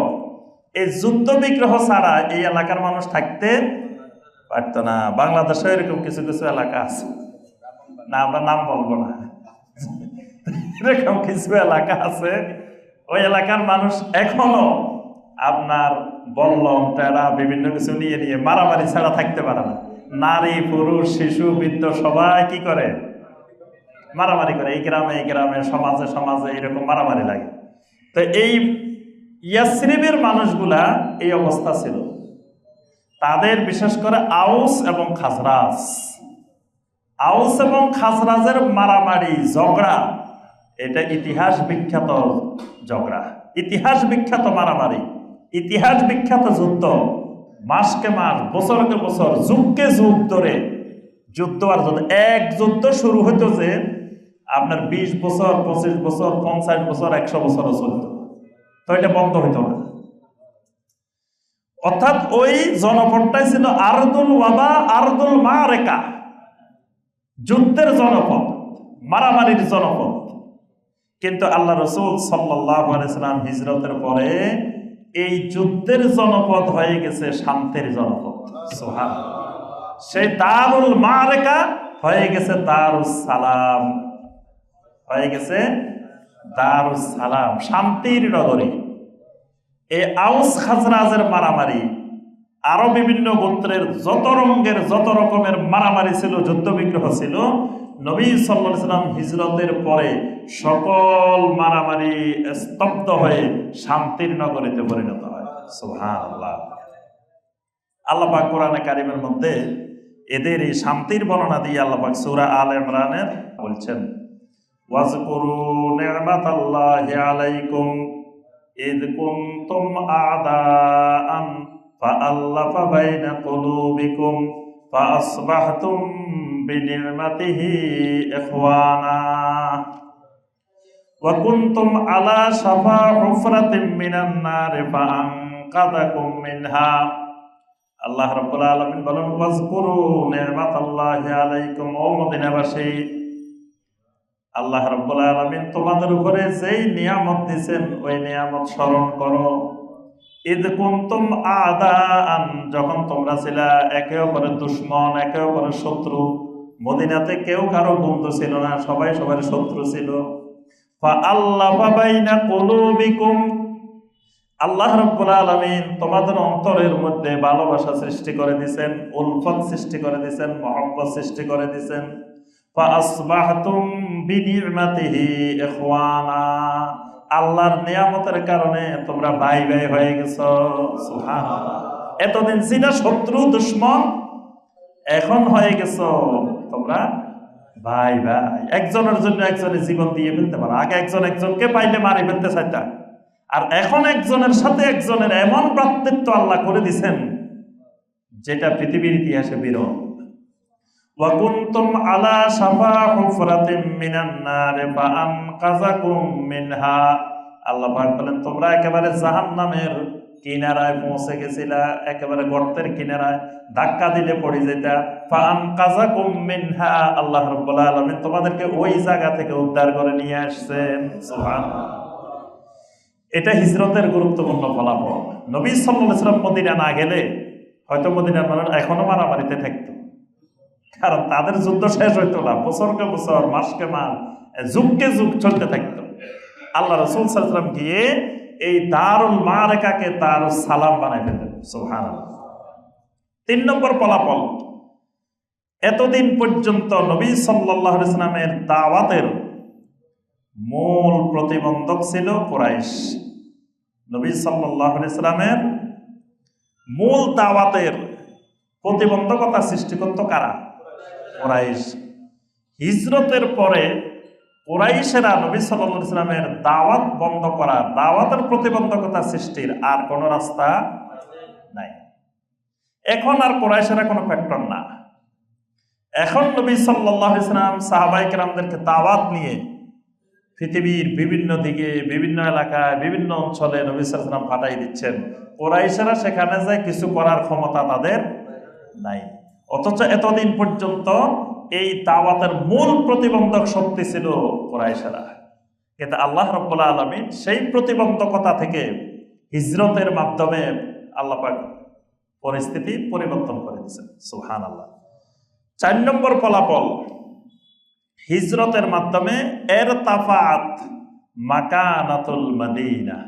এই যুদ্ধ বিগ্রহ ছাড়া এই এলাকার মানুষ থাকতে পারত না। বাংলাদেশে এরকম কিছু কিছু এলাকা আছে, না আমরা নাম বলবো না, এরকম কিছু এলাকা আছে, ওই এলাকার মানুষ এখনো আপনার বল্লম টেরা বিভিন্ন কিছু নিয়ে নিয়ে মারামারি ছাড়া থাকতে পারে না। নারী পুরুষ শিশু বৃদ্ধ সবাই কি করে? মারামারি করে। এই গ্রামে এই গ্রামে, সমাজে সমাজে এরকম মারামারি লাগে। তো এই ইয়াসরিবের মানুষগুলা এই অবস্থা ছিল। তাদের বিশেষ করে আউস এবং খাজরাজ, আউস এবং খাজরাজের মারামারি ঝগড়া, এটা ইতিহাস বিখ্যাত ঝগড়া, ইতিহাস বিখ্যাত মারামারি, ইতিহাস বিখ্যাত যুদ্ধ, মাসকে মাস, বছরকে বছর, যুগকে যুগ ধরে যুদ্ধ আর যুদ্ধ। এক যুদ্ধ শুরু হইতো যে আপনার 20 বছর, 25 বছর, 50 বছর, 100 বছরও চলত, তো এটা বন্ধ হইতো না। অর্থাৎ ওই জনপদটাই ছিল আরদুল ওয়াবা, আরদুল মারেকা, যুদ্ধের জনপদ, মারামারির জনপদ। কিন্তু আল্লাহ রসুল সাল্লাল্লাহু আলাইহি সাল্লাম হিজরতের পরে এই যুদ্ধের জনপদ হয়ে গেছে শান্তির জনপদ। সুবহানাল্লাহ। সেই দারুল মারেকা হয়ে গেছে দারুস সালাম, হয়ে গেছে দারুস সালাম, শান্তির নগরী। এই আউস খাজরাজের মারামারি, আরো বিভিন্ন গোত্রের যত রঙের যত রকমের মারামারি ছিল, যুদ্ধ বিগ্রহ ছিল, নবী সাল্লাল্লাহু আলাইহি সাল্লাম হিজরতের পরে সকল মারামারি স্তব্ধ হয়ে শান্তির নগরীতে পরিণত হয়। সুবহানাল্লাহ। আল্লাহ পাক কোরআনে কারিমের মধ্যে এদের এই শান্তির বর্ণনা দিয়ে আল্লাহ পাক সূরা আলে ইমরানের বলছেন, ওয়াজকুরু নি'মাতাল্লাহি আলাইকুম ইয কুনতুম আ'দাআন ফাআল্লাফা বাইনা কুলুবিকুম ফাআসবাহতুম বিনি'মাতিহি ইখওয়ানা ওয়া কুনতুম আলা শাফা হুফরাতিন মিনান নার ফাআনকাযাকুম মিনহা। আল্লাহ রাব্বুল আলামিন বলেন, ওয়াজকুরু নি'মাতাল্লাহি আলাইকুম, ও মদিনাবাসী, আল্লাহ রাব্বুল আলামিন তোমাদের উপরে যেই নিয়ামত দিয়েছেন ওই নিয়ামত স্মরণ করো। ইদ কুনতুম আদাআন, যখন তোমরা ছিলা একে অপরের দুশমন, একে অপরের শত্রু। মদিনাতে কেউ কারো বন্ধু ছিল না, সবাই সবার শত্রু ছিল। ফাআল্লাফা বাইনা কুলুবিকুম, আল্লাহ রাব্বুল আলামিন তোমাদের অন্তরের মধ্যে ভালোবাসা সৃষ্টি করে দিয়েছেন, উলফত সৃষ্টি করে দিয়েছেন, মহব্বত সৃষ্টি করে দিয়েছেন। ফাআসবাহতুম বিনি'মাতিহি ইখওয়ানা, আল্লাহর নিয়ামতের কারণে তোমরা ভাই ভাই হয়ে গেছো। সুবহানাল্লাহ। এতদিন ছিল শত্রু দুশমন, এখন হয়ে গেছো তোমরা ভাই ভাই। একজনের জন্য একজনের জীবন দিয়ে ফেলতে পারো। আগে একজন একজনকে পাইলে মারি ফেলতে চাইতাম, আর এখন একজনের সাথে একজনের এমন ভ্রাতৃত্ব আল্লাহ করে দিছেন যেটা পৃথিবীর ইতিহাসে বিরল। ওয়া কুনতুম আলা শাফা হুফরাতিন মিনান নার ফাআনকাযাকুম মিনহা, আল্লাহ পাক বলেন তোমরা একেবারে জাহান্নামের কিনারায় পৌঁছে গেছিলা, একেবারে গর্তের কিনারায়, ধাক্কা দিলে পড়ে যেতা। ফাআনকাযাকুম মিনহা, আল্লাহ রাব্বুল আলামিন তোমাদেরকে ওই জায়গা থেকে উদ্ধার করে নিয়ে আসছেন। সুবহানাল্লাহ। এটা হিজরতের গুরুত্বপূর্ণ ফলাফল। নবী সাল্লাল্লাহু আলাইহি ওয়াসাল্লাম মদিনা না গেলে হয়তো মদিনার মানুষ এখনো মারামারিতে থাকতো, কারণ তাদের যুদ্ধ শেষ হইতো না, বছরকে বছর, মাসকে মাস, যুগকে যুগ চলতে থাকতো। আল্লাহ রাসূল সাল্লাল্লাহু আলাইহি ওয়াসাল্লাম গিয়ে এই দারুল মারেকাকে দারুস সালাম বানাই ফেললেন। সুবহানাল্লাহ। 3 নম্বর ফলাফল, এতদিন পর্যন্ত নবী সাল্লাল্লাহু আলাইহি ওয়াসাল্লামের দাওয়াতের মূল প্রতিবন্ধক ছিল কুরাইশ। নবী সাল্লাল্লাহু আলাইহি ওয়াসাল্লামের মূল দাওয়াতের প্রতিবন্ধকতা সৃষ্টি করত কারা? কুরাইশ। হিজরতের পরে কুরাইশেরা নবী সাল্লাল্লাহু আলাইহি ওয়াসাল্লামের দাওয়াত বন্ধ করার, দাওয়াতের প্রতিবন্ধকতা সৃষ্টির আর কোনো রাস্তা নাই। এখন আর কুরাইশেরা কোনো ফ্যাক্টর না। এখন নবী সাল্লাল্লাহু আলাইহি ওয়াসাল্লাম সাহাবায়ে কেরামদেরকে দাওয়াত নিয়ে পৃথিবীর বিভিন্ন দিকে, বিভিন্ন এলাকায়, বিভিন্ন অঞ্চলে নবী সাল্লাল্লাহু আলাইহি ওয়াসাল্লাম পাঠাই দিচ্ছেন। কুরাইশেরা সেখানে যায় কিছু করার ক্ষমতা তাদের নাই। অথচ এতদিন পর্যন্ত এই দাওয়াতের মূল প্রতিবন্ধক শক্তি ছিল কুরাইশেরা। কিন্তু আল্লাহ রাব্বুল আলামিন সেই প্রতিবন্ধকতা থেকে হিজরতের মাধ্যমে আল্লাহ পাক পরিস্থিতি পরিবর্তন করে দিয়েছেন। সুবহানাল্লাহ। 4 নম্বর ফলাফল, হিজরতের মাধ্যমে ইরতাফাত মাকানাতুল মদিনা,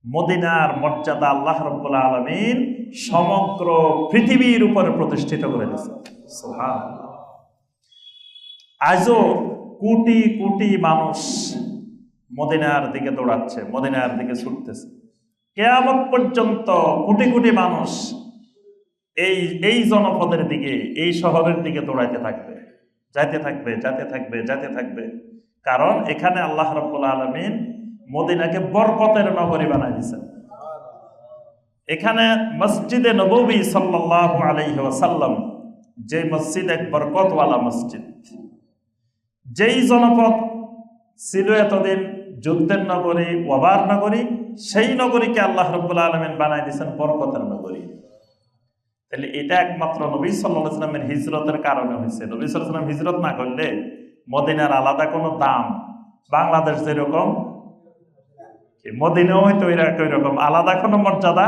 মদিনার মর্যাদা আল্লাহ রাব্বুল আলামিন সমগ্র পৃথিবীর উপরে প্রতিষ্ঠিত করে দিয়েছেন। সুবহানাল্লাহ। আজও কোটি কোটি মানুষ মদিনার দিকে দৌড়াচ্ছে, মদিনার দিকে ছুটতেছে। কিয়ামত পর্যন্ত কোটি কোটি মানুষ এই জনপদের দিকে, এই শহরের দিকে দৌড়াইতে থাকবে, যাইতে থাকবে, যাতে থাকবে, যাতে থাকবে। কারণ এখানে আল্লাহ রাব্বুল আলামিন মদিনাকে বরকতের নগরী বানাই দিয়েছেন। এখানে মসজিদে নববী সাল্লাল্লাহু আলাইহি ওয়াসাল্লাম, যে মসজিদ এক বরকতওয়ালা মসজিদ, যেই জনপদ ছিল এতদিন যুদ্ধের নগরী, ওয়াবার নগরী, সেই নগরীকে আল্লাহ রাব্বুল আলামিন বানাই দিয়েছেন বরকতের নগরী। তাহলে এটা একমাত্র নবী সাল্লাল্লাহু আলাইহি ওয়াসাল্লামের হিজরতের কারণে হয়েছে। নবী সাল্লাল্লাহু আলাইহি ওয়াসাল্লাম হিজরত না করলে মদিনার আলাদা কোনো দাম, বাংলাদেশ যেরকম মদিনাও হয়তো ওই রকম আলাদা কোনো মর্যাদা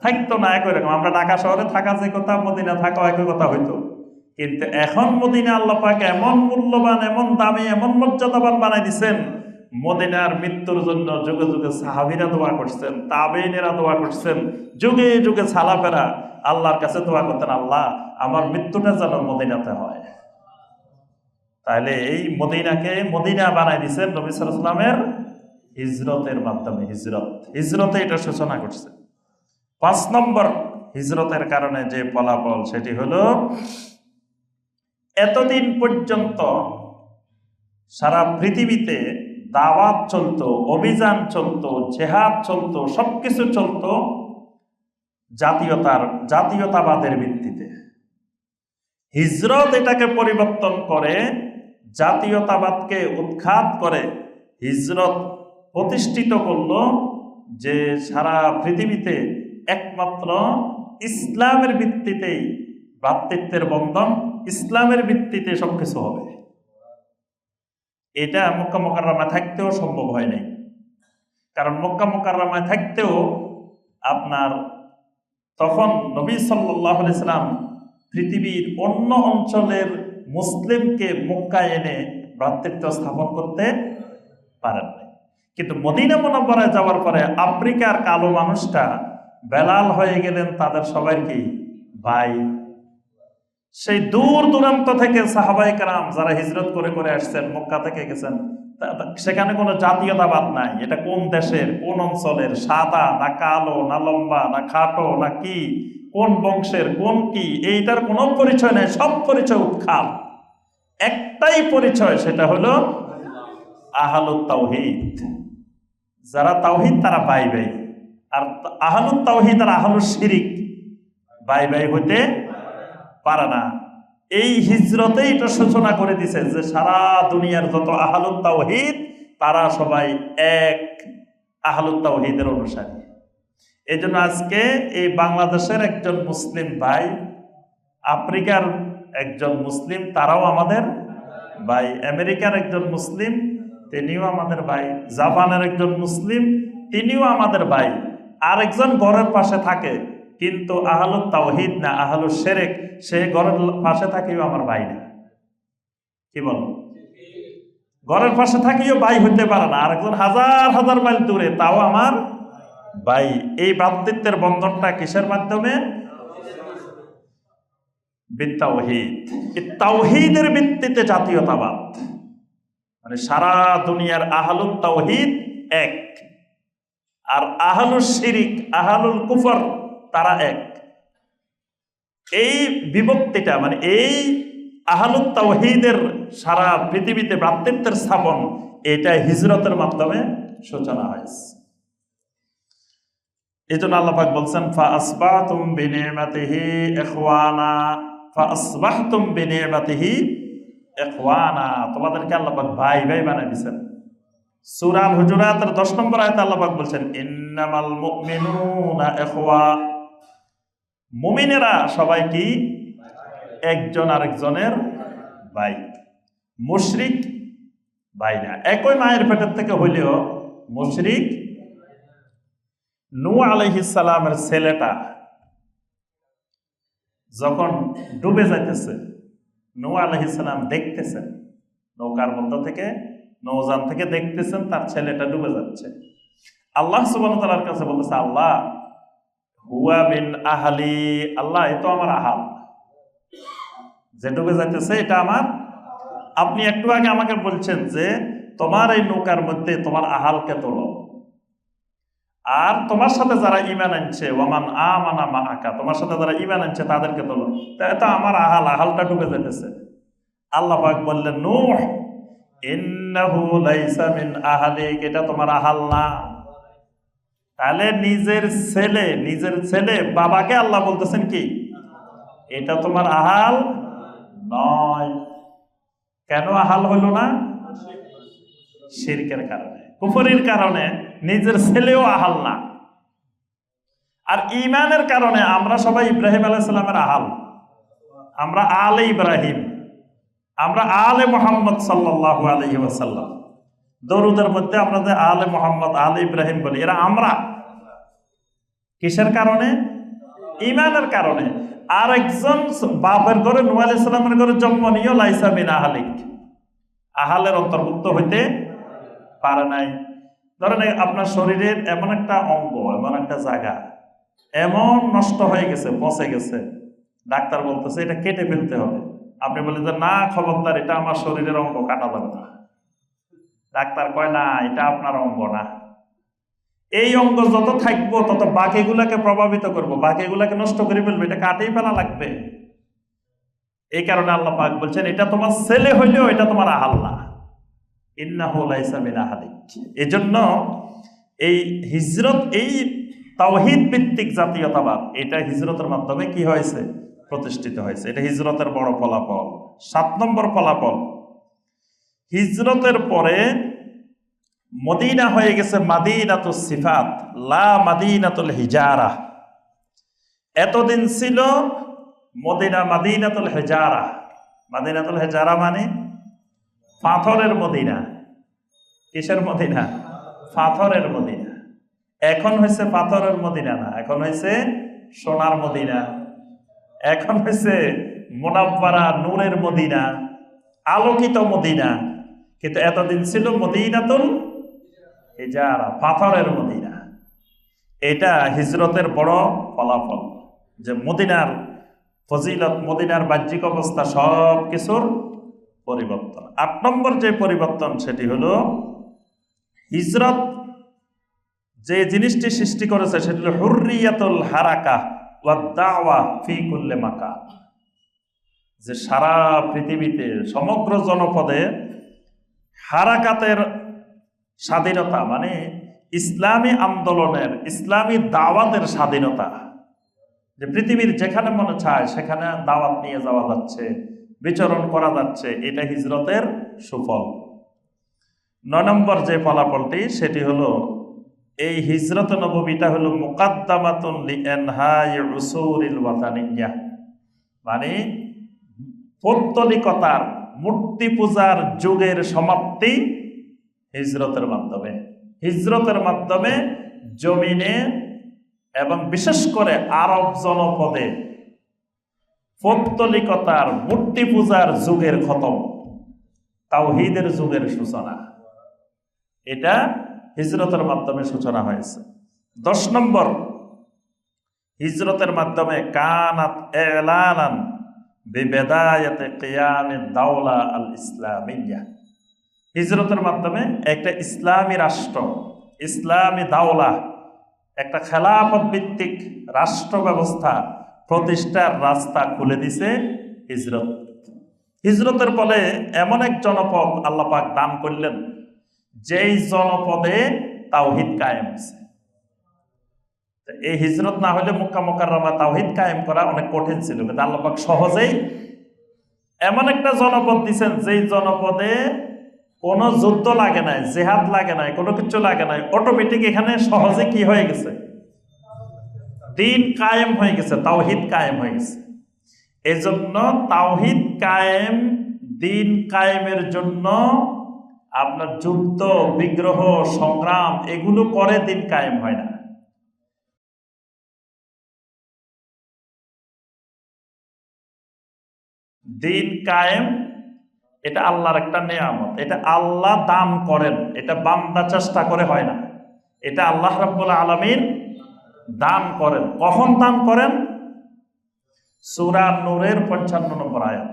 থাকতো না। একই রকম আমরা ঢাকা শহরে থাকা যে কথা, মদিনা থাকা একই কথা হইতো। কিন্তু এখন মদিনা আল্লাহ পাক এমন মূল্যবান, এমন দামি, এমন মর্যাদাবান বানাই দিচ্ছেন, মদিনার মৃত্যুর জন্য যুগে যুগে সাহাবীরা দোয়া করছেন, তাবেঈনেরা দোয়া করছেন, যুগে যুগে সালাফেরা আল্লাহর কাছে দোয়া করতেন, আল্লাহ আমার মৃত্যুটা যেন মদিনাতে হয়। তাহলে এই মদিনাকে মদিনা বানাই দিচ্ছেন নবী সাল্লাল্লাহু আলাইহি ওয়াসাল্লামের হিজরতের মাধ্যমে। হিজরতে এটা সূচনা করছে। 5 নম্বর হিজরতের কারণে যে ফলাফল, সেটি হলো এতদিন পর্যন্ত সারা পৃথিবীতে দাওয়াত চলতো, অভিযান চলতো, জেহাদ চলতো, সবকিছু চলতো জাতীয়তাবাদের ভিত্তিতে। হিজরত এটাকে পরিবর্তন করে, জাতীয়তাবাদকে উৎখাত করে হিজরত প্রতিষ্ঠিত করলো যে সারা পৃথিবীতে একমাত্র ইসলামের ভিত্তিতেই ভ্রাতৃত্বের বন্ধন, ইসলামের ভিত্তিতে সবকিছু হবে। এটা মক্কা মুকাররমায় থাকতেও সম্ভব হয় নাই। কারণ মক্কা মুকাররমায় থাকতেও আপনার তখন নবী সাল্লাল্লাহু আলাইহি সাল্লাম পৃথিবীর অন্য অঞ্চলের মুসলিমকে মক্কায় এনে ভ্রাতৃত্ব স্থাপন করতে পারেন নাই। কিন্তু মদিনা মুনাওয়ারায় যাওয়ার পরে আফ্রিকার কালো মানুষটা বেলাল হয়ে গেলেন তাদের সবাই কি ভাই। সেই দূর দূরান্ত থেকে সাহাবায়ে কেরাম যারা হিজরত করে করে আসছেন, মক্কা থেকে গেছেন, সেখানে কোনো জাতীয়তাবাদ নাই। এটা কোন দেশের, কোন অঞ্চলের, সাদা না কালো না লম্বা না খাটো না কি, কোন বংশের, কোন কি, এইটার কোনো পরিচয় নাই। সব পরিচয় উৎখাত। একটাই পরিচয়, সেটা হলো আহলুত তাওহীদ। যারা তাওহীদ তারা ভাই ভাই, আর আহলুত তাওহীদ আর আহলুশ শিরিক ভাই ভাই হইতে পারে না। এই হিজরতেই এটা সূচনা করে দিছে যে সারা দুনিয়ার যত আহলুত তাওহীদ তারা সবাই এক আহলুত তাওহীদের অনুসারী। এই জন্য আজকে এই বাংলাদেশের একজন মুসলিম ভাই, আফ্রিকার একজন মুসলিম, তারাও আমাদের ভাই। আমেরিকার একজন মুসলিম, তিনিও আমাদের ভাই। জাপানের একজন মুসলিম, তিনিও আমাদের ভাই। আরেকজন ঘরের পাশে থাকে কিন্তু আহলুত তাওহীদ না, আহলুশ শিরক, সে ঘরের পাশে থাকিও আমার ভাই না। কি বল? ঘরের পাশে থাকিও ভাই হইতে পারে না। আরেকজন হাজার হাজার মাইল দূরে, তাও আমার ভাই। এই ভ্রাতৃত্বের বন্ধনটা কিসের মাধ্যমে? বিত্তাওহীদ। এই তাওহীদের ভিত্তিতে জাতীয়তাবাদ, মানে সারা দুনিয়ার আহলুত তাওহীদ এক, আর আহলুশ শিরিক, আহলুল কুফর তারা এক। এই বিভক্তিটা, মানে এই আহলুত তাওহীদের সারা পৃথিবীতে ভ্রাতৃত্বের স্থাপন, এটা হিজরতের মাধ্যমে সূচনা হয়েছে। এই জন্য আল্লাহ পাক বলছেন ফাআসবাহতুম বিনি'মাতিহি ইখওয়ানা, ফাআসবাহতুম বিনি'মাতিহি ইখওয়ানা, তোমাদেরকে আল্লাহ পাক ভাই ভাই বানাই দিয়েছেন। সূরা আল হুজুরাতের 10 নম্বর আয়াতে আল্লাহ পাক বলছেন ইন্নামাল মুমিনুনা ইখওয়া, মুমিনেরা সবাই কি একজন আরেকজনের ভাই। মুশরিক ভাই না। একই মায়ের পেটের থেকে হইলেও মুশরিক। নূহ আলাইহিস সালামের ছেলেটা যখন ডুবে যাইতেছে, নূহ আলাইহিস সালাম দেখতেছেন, নৌকার মধ্য থেকে, নৌযান থেকে দেখতেছেন তার ছেলেটা ডুবে যাচ্ছে। আল্লাহ সুবহানাহু ওয়া তাআলার কাছে বলতেছে, আল্লাহ হুয়া মিন আহলি, আল্লাহ এ তো আমার আহাল, যে ডুবে যাইতেছে এটা আমার। আপনি একটু আগে আমাকে বলছেন যে তোমার এই নৌকার মধ্যে তোমার আহালকে তোলো, আর তোমার সাথে যারা ঈমান আনছে, ওয়ামান আমানা মাআকা, তোমার সাথে যারা ঈমান আনছে তাদেরকে তোলো। এটা আমার আহালটা ডুবে যাইতেছে। আল্লাহ পাক বললেন, নূহ ইন্নাহু লাইসা মিন আহলিক, এটা তোমার আহাল না। তাহলে নিজের ছেলে বাবাকে আল্লাহ বলতেছেন কি এটা তোমার আহাল নয়। কেন আহাল হইল না? শিরকের কারণে। কুফরির কারণে নিজের ছেলেও আহাল না। আর ঈমানের কারণে আমরা সবাই ইব্রাহিম আলাইহিস সালামের আহাল। আমরা আলে ইব্রাহিম, আমরা আলে মুহাম্মদ সাল্লাল্লাহু আলাইহি ওয়াসাল্লাম। দরুদের মধ্যে আমরা যে আলে মুহাম্মদ, আলে ইব্রাহিম বলি, এরা আমরা। কিসের কারণে? ঈমানের কারণে। আর একজন বাপের ঘরে নূহ আলাইহিস সালামের ঘরে জন্ম নিয়েও লাইসা মিন আহলিক, আহালের অন্তর্ভুক্ত হইতে পারে নাই। ধরেন আপনার শরীরের এমন একটা অঙ্গ, এমন একটা জায়গা এমন নষ্ট হয়ে গেছে, পচে গেছে, ডাক্তার বলতেছে এটা কেটে ফেলতে হবে। আপনি বলেন যে না, খবরদার, এটা আমার শরীরের অঙ্গ, কাটা যাবে না। ডাক্তার কয় না, এটা আপনার অঙ্গ না। এই অঙ্গ যত থাকবো তত বাকিগুলাকে প্রভাবিত করবো, বাকিগুলাকে নষ্ট করে ফেলবে, এটা কাটেই ফেলা লাগবে। এই কারণে আল্লাহ পাক বলছেন এটা তোমার ছেলে হইলেও এটা তোমার আহাল না, ইন্নাহু লাইসা মিন আহলিক। এজন্য এই হিজরত, এই তাওহীদ ভিত্তিক জাতীয়তাবাদ, এটা হিজরতের মাধ্যমে কি হয়েছে? প্রতিষ্ঠিত হয়েছে। এটা হিজরতের বড় ফলাফল। 7 নম্বর ফলাফল, হিজরতের পরে মদিনা হয়ে গেছে মাদিনাতুস সিফাত, লা মাদিনাতুল হিজারা। এতদিন ছিল মদিনা মাদিনাতুল হিজারা। মাদিনাতুল হিজারা মানে পাথরের মদিনা। কিসের মদিনা? পাথরের মদিনা। এখন হয়েছে পাথরের মদিনা না, এখন হয়েছে সোনার মদিনা, এখন হয়েছে মুনাব্বারা নূরের মদিনা, আলোকিত মদিনা। কিন্তু এতদিন ছিল মদিনাতুল হিজারা, পাথরের মদিনা। এটা হিজরতের বড় ফলাফল, যে মদিনার ফজিলত, মদিনার বাহ্যিক অবস্থা সব কিছুর পরিবর্তন। 8 নম্বর যে পরিবর্তন, সেটি হলো হিজরত যে জিনিসটি সৃষ্টি করেছে সেটি হলো হুররিয়াতুল হারাকা ওয়া দাওয়া ফি কুল্লি মাকান। যে সারা পৃথিবীতে সমগ্র জনপদে হারাকাতের স্বাধীনতা, মানে ইসলামী আন্দোলনের, ইসলামী দাওয়াতের স্বাধীনতা। যে পৃথিবীর যেখানে মনে চায় সেখানে দাওয়াত নিয়ে যাওয়া যাচ্ছে, বিচরণ করা যাচ্ছে, এটা হিজরতের সুফল। 9 নম্বর যে ফলাফলটি, সেটি হলো এই হিজরত নববীটা হলো মুকাদ্দামাতুন লিইনহাই উসুরিল ওয়াতানিয়্যাহ, মানে পৌত্তলিকতার, মূর্তি পূজার যুগের সমাপ্তি হিজরতের মাধ্যমে। হিজরতের মাধ্যমে জমিনে এবং বিশেষ করে আরব জনপদে পৌত্তলিকতার, মূর্তি পূজার যুগের খতম, তাওহীদের যুগের সূচনা। এটা হিজরতের মাধ্যমে সূচনা হয়েছে। 10 নম্বর, হিজরতের মাধ্যমে কানাত ইলানান বিবিদায়াতি কিয়ামিদ দাওলা আল ইসলামিয়্যাহ। হিজরতের মাধ্যমে একটা ইসলামী রাষ্ট্র, ইসলামী দাওলা, একটা খেলাফত ভিত্তিক রাষ্ট্র ব্যবস্থা প্রতিষ্ঠার রাস্তা খুলে দিছে হিজরত। হিজরতের ফলে এমন এক জনপদ আল্লাহ পাক দান করলেন, যেই জনপদে তাওহীদ কায়েম হয়েছে। এই হিজরত না হলে মক্কা মুকাররমা তাওহীদ কায়েম করা অনেক কঠিন ছিল, কিন্তু আল্লাহ পাক সহজেই এমন একটা জনপদ দিচ্ছেন, যেই জনপদে কোনো যুদ্ধ লাগে নাই, জিহাদ লাগে নাই, কোনো কিছু লাগে নাই, অটোমেটিক এখানে সহজে কি হয়ে গেছে? দিন কায়েম হয়ে গেছে, তাওহীদ কায়েম হয়ে গেছে। এই জন্য তাওহীদ কায়েম, দিন কায়েমের জন্য আপনার যুদ্ধ, বিগ্রহ, সংগ্রাম এগুলো করে দিন কায়েম হয় না। দিন কায়েম এটা আল্লাহর একটা নিয়ামত, এটা আল্লাহ দান করেন, এটা বান্দা চেষ্টা করে হয় না, এটা আল্লাহ রাব্বুল আলামিন দান করেন। কখন দান করেন? সূরা নূরের 55 নম্বর আয়াত,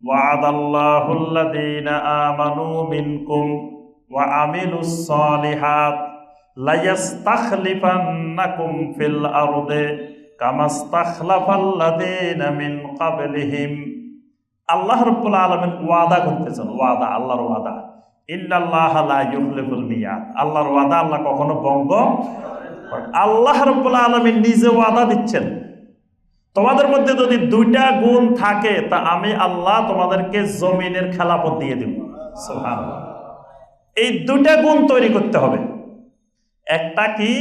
ওয়া'দাল্লাহুল্লাযীনা আমানু মিনকুম ওয়া আমিলুস সালিহাত লায়াস্তাখলিফান্নাকুম ফিল আরদি কামাস্তাখলাফাল্লাযীনা মিন ক্বাবলিহিম। আল্লাহ রাব্বুল আলামিন ওয়াদা করতেছেন, ওয়াদা, আল্লাহর ওয়াদা, ইন্নাল্লাহা লা ইউখলিফুল মিয়াদ। আল্লাহর ওয়াদা আল্লাহ কখনো ভঙ্গ করেন। আল্লাহ রাব্বুল আলামিন নিজে ওয়াদা দিচ্ছেন, তোমাদের মধ্যে যদি 2টা গুণ থাকে তা আমি আল্লাহ তোমাদেরকে জমিনের খেলাফত দিয়ে দেব। সুবহানাল্লাহ। এই দুইটা গুণ তৈরি করতে হবে। একটা কি,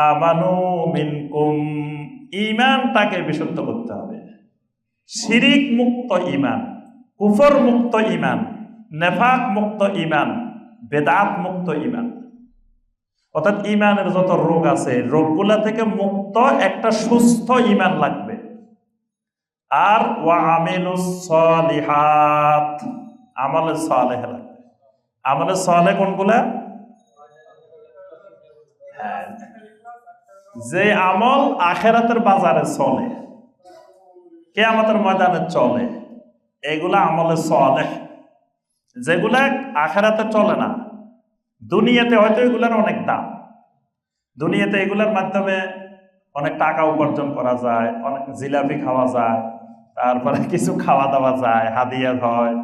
আমানু মিনকুম, ঈমানটাকে বিশুদ্ধ করতে হবে। শিরিক মুক্ত ঈমান, কুফর মুক্ত ঈমান, নেফাক মুক্ত ঈমান, বেদাত মুক্ত ঈমান। অর্থাৎ ঈমানের যত রোগ আছে রোগগুলা থেকে মুক্ত একটা সুস্থ ঈমান লাগবে। আর ওয়া আমিলুস সালিহাত, আমলে সালেহ লাগবে। আমলে সালেহ কোনগুলা? হ্যাঁ, যে আমল আখেরাতের বাজারে চলে, কিয়ামতের ময়দানে চলে, এগুলা আমলে সালেহ। যেগুলা আখেরাতে চলে না, দুনিয়াতে হয়তো এগুলার অনেক দাম, দুনিয়াতে এগুলার মাধ্যমে অনেক টাকা উপার্জন করা যায়, অনেক জিলাপি খাওয়া যায়, তারপরে কিছু খাওয়া দাওয়া যায়, হাদিয়া হয়,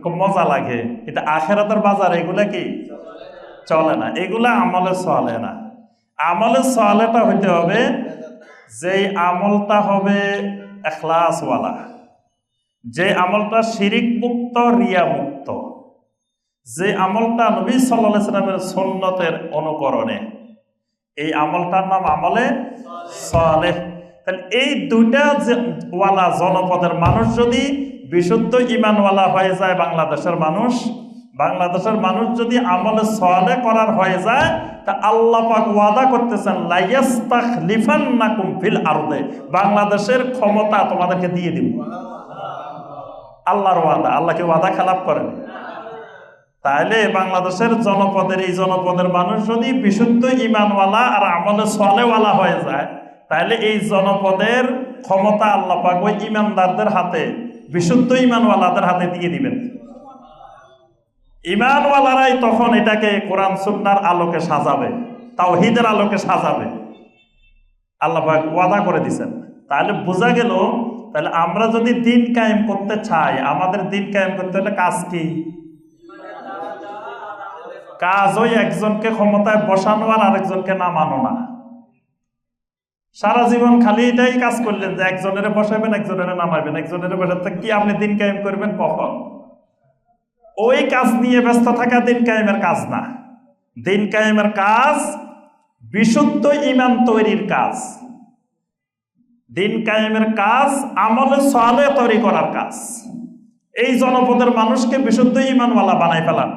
খুব মজা লাগে। কিন্তু আখেরাতের বাজারে এগুলা কি চলে না, এগুলা আমলে চলে না। আমলে সালেহটা হইতে হবে, যেই আমলটা হবে ইখলাসওয়ালা, যে আমলটা শিরিক মুক্ত, রিয়া মুক্ত, যে আমলটা নবী সাল্লাল্লাহু আলাইহি ওয়াসাল্লামের সুন্নতের অনুকরণে, এই আমলটার নাম আমলে সালেহ। তাহলে এই দুইটা ওয়ালা জনপদের মানুষ যদি বিশুদ্ধ ঈমানওয়ালা হয়ে যায়, বাংলাদেশের মানুষ যদি আমলে সালেহ করার হয়ে যায়, তা আল্লাহ পাক ওয়াদা করতেছেন লাইয়াস্তাখলিফান্নাকুম ফিল আরদে, বাংলাদেশের ক্ষমতা তোমাদেরকে দিয়ে দিব। আল্লাহর ওয়াদা, আল্লাহকে ওয়াদা খেলাপ করেন। তাহলে বাংলাদেশের জনপদের, এই জনপদের মানুষ যদি বিশুদ্ধ ঈমানওয়ালা আর আমলে সালেহওয়ালা হয়ে যায়, তাহলে এই জনপদের ক্ষমতা আল্লাহ পাক ওই ঈমানদারদের হাতে, বিশুদ্ধ ঈমানওয়ালাদের হাতে দিয়ে দিবেন। ঈমানওয়ালারাই তখন এটাকে কোরআন সুন্নাহর আলোকে সাজাবে, তাওহীদের আলোকে সাজাবে। আল্লাহ পাক ওয়াদা করে দিয়েছেন। তাহলে বোঝা গেল, তাহলে আমরা যদি দিন কায়েম করতে চাই, আমাদের দিন কায়েম করতে হলে কাজ কি? কাজ ওই একজনকে ক্ষমতায় বসানো আর আরেকজনকে নামানো না। সারা জীবন খালি এটাই কাজ করলেন যে একজনের বসাবেন, একজনের নামাবেন, একজনের বসাতে কি আপনি দিন কায়েম করবেন কখন? ওই কাজ নিয়ে ব্যস্ত থাকা দিন কায়েমের কাজ না। দিন কায়েমের কাজ বিশুদ্ধ ঈমান তৈরির কাজ, দিন কায়েমের কাজ আমলে সালেহ তৈরি করার কাজ। এই জনপদের মানুষকে বিশুদ্ধ ঈমানওয়ালা বানাই ফেলান,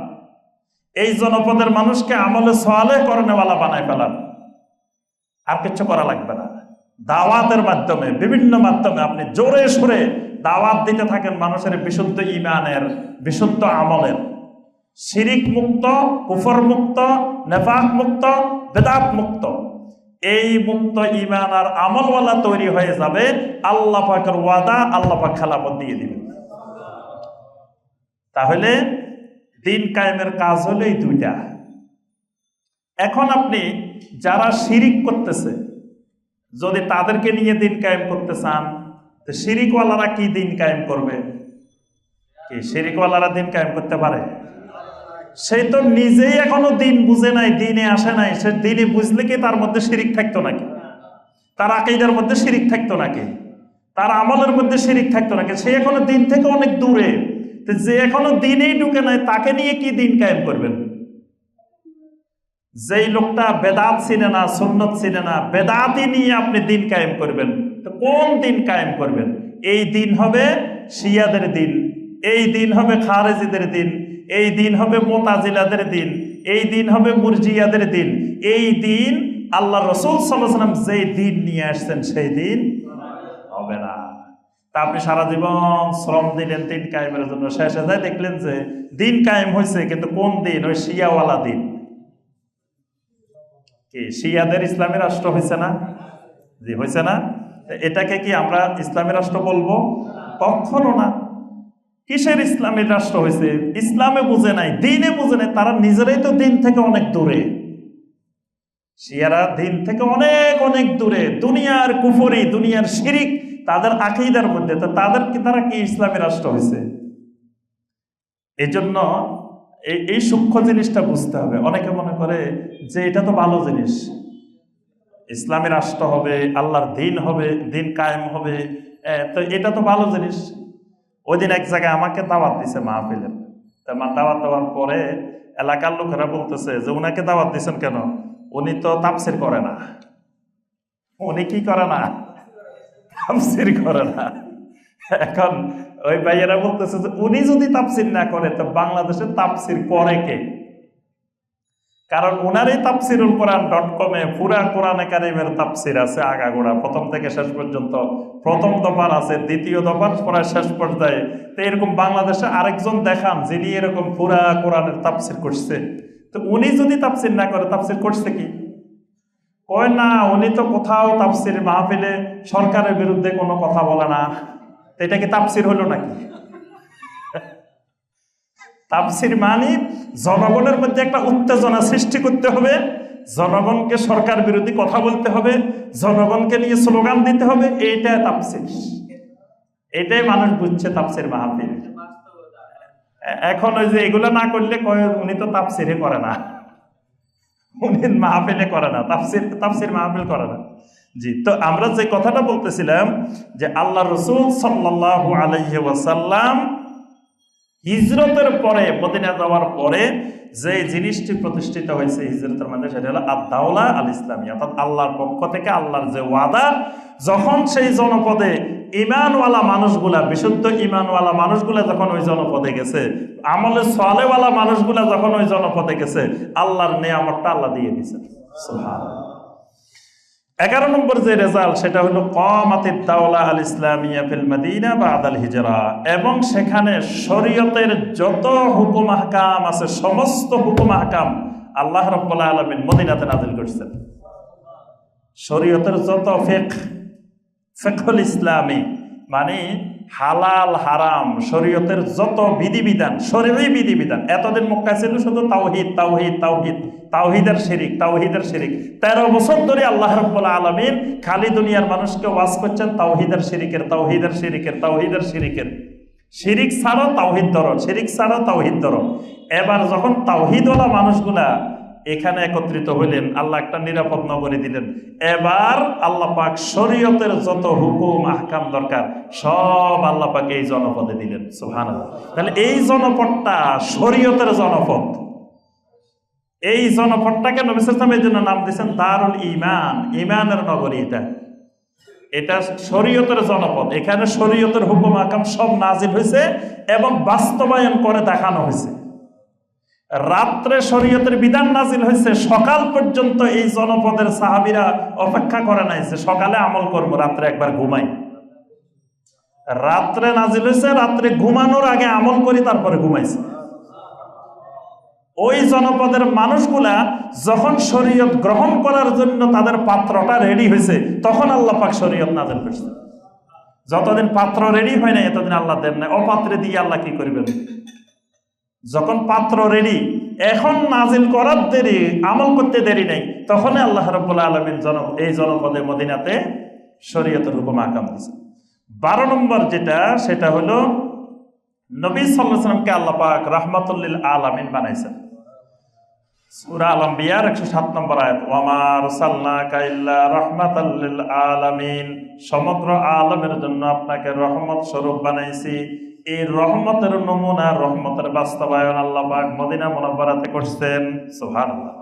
এই জনপদের মানুষকে আমলে সালেহ করনেওয়ালা বানাই ফেলান, আর কিছু করা লাগবে না। দাওয়াতের মাধ্যমে, বিভিন্ন মাধ্যমে আপনি জোরে সোরে দাওয়াত দিতে থাকেন মানুষের বিশুদ্ধ ঈমানের, বিশুদ্ধ আমলের, শিরিক মুক্ত, কুফর মুক্ত, নেফাক মুক্ত, বেদাত মুক্ত। এই মুক্ত ঈমান আর আমলওয়ালা তৈরি হয়ে যাবে, আল্লাহ পাকের ওয়াদা আল্লাহ পাক খেলাফত দিয়ে দিবেন। তাহলে দিন কায়েমের কাজ হলো এই দুইটা। এখন আপনি যারা শিরিক করতেছে, যদি তাদেরকে নিয়ে দিন কায়েম করতে চান, তো শিরিকওয়ালারা কি দিন কায়েম করবে? কি শিরিকওয়ালারা দিন কায়েম করতে পারে? সে তো নিজেই এখনো দিন বুঝে নাই, দিনে আসে নাই। সে দিনে বুঝলে কি তার মধ্যে শিরিক থাকতো নাকি? তার আকীদার মধ্যে শিরিক থাকতো নাকি? তার আমলের মধ্যে শিরিক থাকতো নাকি? সে এখনো দিন থেকে অনেক দূরে। যে এখনো দিনেই ঢুকে নাই, তাকে নিয়ে কি দিন কায়েম করবেন? যেই লোকটা বেদাত চিনে না, সুন্নত চিনে না, বেদাতই নিয়ে আপনি দিন কায়েম করবেন, তো কোন দিন কায়েম করবেন? এই দিন হবে শিয়াদের দিন, এই দিন হবে খারেজিদের দিন, এই দিন হবে মুতাজিলাদের দিন, এই দিন হবে মুরজিয়াদের দিন। এই দিন আল্লাহ রাসূল সাল্লাল্লাহু আলাইহি ওয়াসাল্লাম যেই দিন নিয়ে আসছেন সেই দিন হবে না। তা আপনি সারা জীবন শ্রম দিলেন দিন কায়েমের জন্য, শেষে যায় দেখলেন যে দিন কায়েম হয়েছে, কিন্তু কোন দিন? ওই শিয়াওয়ালা দিন। কি শিয়াদের ইসলামী রাষ্ট্র হয়েছে না? জি হয়েছে না? এটাকে কি আমরা ইসলামী রাষ্ট্র বলবো? কখনো না। কিসের ইসলামী রাষ্ট্র হয়েছে? ইসলামে বুঝে নাই, দিনে বুঝে নাই, তারা নিজেরাই তো দিন থেকে অনেক দূরে। শিয়ারা দিন থেকে অনেক অনেক দূরে, দুনিয়ার কুফরি, দুনিয়ার শিরিক তাদের আকীদার মধ্যে, তো তারা কি ইসলামী রাষ্ট্র হয়েছে? এই জন্য এই সূক্ষ্ম জিনিসটা বুঝতে হবে। অনেকে মনে করে যে এটা তো ভালো জিনিস, ইসলামী রাষ্ট্র হবে, আল্লাহর দিন হবে, দিন কায়েম হবে, তো এটা তো ভালো জিনিস। ওই দিন এক জায়গায় আমাকে দাওয়াত দিছে মাহফিলের, দাওয়াত দেওয়ার পরে এলাকার লোকেরা বলতেছে যে উনাকে দাওয়াত দিচ্ছেন কেন, উনি তো তাফসির করে না। উনি কি করে না? তাফসির করে না। এখন ওই ভাইয়েরা বলতেছে যে উনি যদি তাফসির না করে তো বাংলাদেশে তাফসির করে কে? কারণ ওনারই তাফসিরুল কোরআন.com-এ পুরা কোরআনে কারিমের তাফসির আছে আগাগোড়া, প্রথম থেকে শেষ পর্যন্ত। প্রথম দফার আছে, দ্বিতীয় দফার প্রায় শেষ পর্যায়ে। তো এরকম বাংলাদেশে আরেকজন দেখান যিনি এরকম পুরা কোরআনের তাফসির করছে। তো উনি যদি তাফসির না করে তাফসির করছে কি? কয় না, উনি তো কোথাও তাফসির মাহফিলে সরকারের বিরুদ্ধে কোনো কথা বলে না। এটা কি তাফসির হলো নাকি? তাফসির মানে জনগণের মধ্যে একটা উত্তেজনা সৃষ্টি করতে হবে, জনগণকে সরকার বিরোধী কথা বলতে হবে, জনগণকে নিয়ে স্লোগান দিতে হবে, এইটাই তাফসির। এটাই মানুষ বুঝছে তাফসির মাহফিল। এখন ওই যে এগুলো না করলে কয় উনি তো তাফসিরে করে না, উনি মাহফিলে করে না, তাফসির মাহফিল করে না। জি, তো আমরা যে কথাটা বলতেছিলাম যে আল্লাহ রাসূল সাল্লাল্লাহু আলাইহি ওয়াসাল্লাম হিজরতের পরে, মদিনা যাওয়ার পরে যে জিনিসটি প্রতিষ্ঠিত হয়েছে হিজরতের মধ্যে, সেটা হলো আদ-দাওলা আল-ইসলামিয়া, অর্থাৎ আল্লাহর পক্ষ থেকে আল্লাহর যে ওয়াদা, যখন সেই জনপদে ঈমানওয়ালা মানুষগুলা, বিশুদ্ধ ঈমানওয়ালা মানুষগুলা যখন ওই জনপদে গেছে, আমলে সালেহওয়ালা মানুষগুলা যখন ওই জনপদে গেছে, আল্লাহর নেয়ামতটা আল্লাহ দিয়ে দিয়েছেন। সুবহানাল্লাহ। 11 নম্বর যে রেজাল্ট, সেটা হলো কামাতিদ দাওলা আল ইসলামিয়া ফিল মদিনা বাদাল হিজরা, এবং সেখানে শরীয়তের যত হুকুম আহকাম আছে সমস্ত হুকুম আহকাম আল্লাহ রাব্বুল আলামিন মদিনাতে নাযিল করেছেন। শরীয়তের যত ফিকহুল ইসলামী মানে হালাল হারাম, শরীয়তের যত বিধিবিধান, শরীয়ী বিধিবিধান, এতদিন মক্কায় ছিল শুধু তাওহীদ তাওহীদ তাওহীদ, তাওহীদের শিরিক, তাওহীদের শিরিক। 13 বছর ধরে আল্লাহ রাব্বুল আলামিন খালি দুনিয়ার মানুষকে ওয়াজ করছেন তাওহীদের শিরিকের, তাওহীদের শিরিকের, তাওহীদের শিরিকের। শিরিক ছাড়ো তাওহীদ ধরো, শিরিক ছাড়ো তাওহীদ ধরো। এবার যখন তাওহীদওয়ালা মানুষগুলা এখানে একত্রিত হইলেন, আল্লাহ একটা নিরাপদ নগরী দিলেন। এবার আল্লাহ পাক শরীয়তের যত হুকুম আহকাম দরকার সব আল্লাহ পাক এই জনপদে দিলেন। সুবহানাল্লাহ। তাহলে এই জনপদটা শরীয়তের জনপদ। এই জনপদটাকে নবী সাল্লাল্লাহু আলাইহি ওয়াসাল্লাম এর জন্য নাম দিয়েছেন দারুল ঈমান, ঈমানের নগরী। এটা শরীয়তের জনপদ। এখানে শরীয়তের হুকুম আহকাম সব নাজিল হয়েছে এবং বাস্তবায়ন করে দেখানো হয়েছে। রাত্রে শরীয়তের বিধান নাজিল হয়েছে, সকাল পর্যন্ত এই জনপদের সাহাবীরা অপেক্ষা করে নাই যে সকালে আমল করবো, রাত্রে একবার ঘুমাই। রাত্রে নাজিল হয়েছে, রাত্রে ঘুমানোর আগে আমল করি, তারপরে ঘুমাইছে। ওই জনপদের মানুষগুলা যখন শরীয়ত গ্রহণ করার জন্য তাদের পাত্রটা রেডি হয়েছে, তখন আল্লাহ পাক শরীয়ত নাজিল করেছে। যতদিন পাত্র রেডি হয় না এতদিন আল্লাহ দেন না। অপাত্রে দিয়ে আল্লাহ কি করবেন? যখন পাত্র রেডি, এখন নাজিল করার দেরি, আমল করতে দেরি নেই, তখনই আল্লাহ রাব্বুল আলামিন এই জনপদে মদিনাতে শরীয়তের হুকুম আহকাম দিয়েছেন। 12 নম্বর যেটা, সেটা হলো নবী সাল্লাল্লাহু আলাইহি ওয়াসাল্লামকে আল্লাহ পাক রাহমাতুল লিল আলামিন বানাইছেন। সূরা আল-আম্বিয়ার 107 নম্বর আয়াত, ওয়া মা আরসালনাকা ইল্লা রাহমাতাল লিল আলামিন, সমগ্র আলমের জন্য আপনাকে রহমত স্বরূপ বানাইছি। এই রহমতের নমুনা, রহমতের বাস্তবায়ন আল্লাহ পাক মদিনা মুনাওয়ারাতে করছেন। সুবহানাল্লাহ।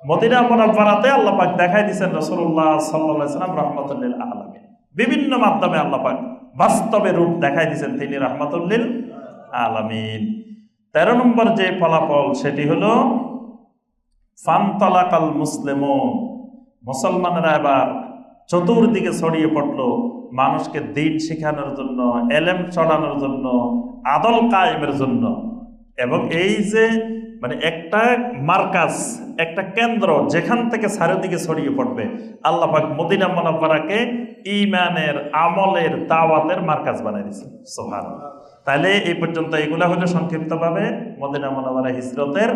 মদিনা মুনাওয়ারাতে আল্লাহ পাক দেখাই দিয়েছেন রাসূলুল্লাহ সাল্লাল্লাহু আলাইহি ওয়াসাল্লাম রাহমাতুল লিল আলামিন। বিভিন্ন মাধ্যমে আল্লাহ পাক বাস্তবে রূপ দেখাই দিয়েছেন তিনি রাহমাতুল লিল আলামিন। 13 নম্বর যে ফলাফল, সেটি হলো ফানতালাকাল মুসলিমুন, মুসলমানেরা এবার চতুর্দিকে ছড়িয়ে পড়লো মানুষকে দিন শেখানোর জন্য, এলেম চড়ানোর জন্য, আদল কায়েমের জন্য। এবং এই যে মানে একটা মার্কাজ, একটা কেন্দ্র যেখান থেকে চারিদিকে ছড়িয়ে পড়বে, আল্লাহ পাক মদিনা মুনাওয়ারাকে ঈমানের, আমলের, দাওয়াতের মার্কাজ বানাই দিয়েছেন। সুবহানাল্লাহ। তাহলে এই পর্যন্ত এগুলা হলো সংক্ষিপ্তভাবে মদিনা মুনাওয়ারা হিজরতের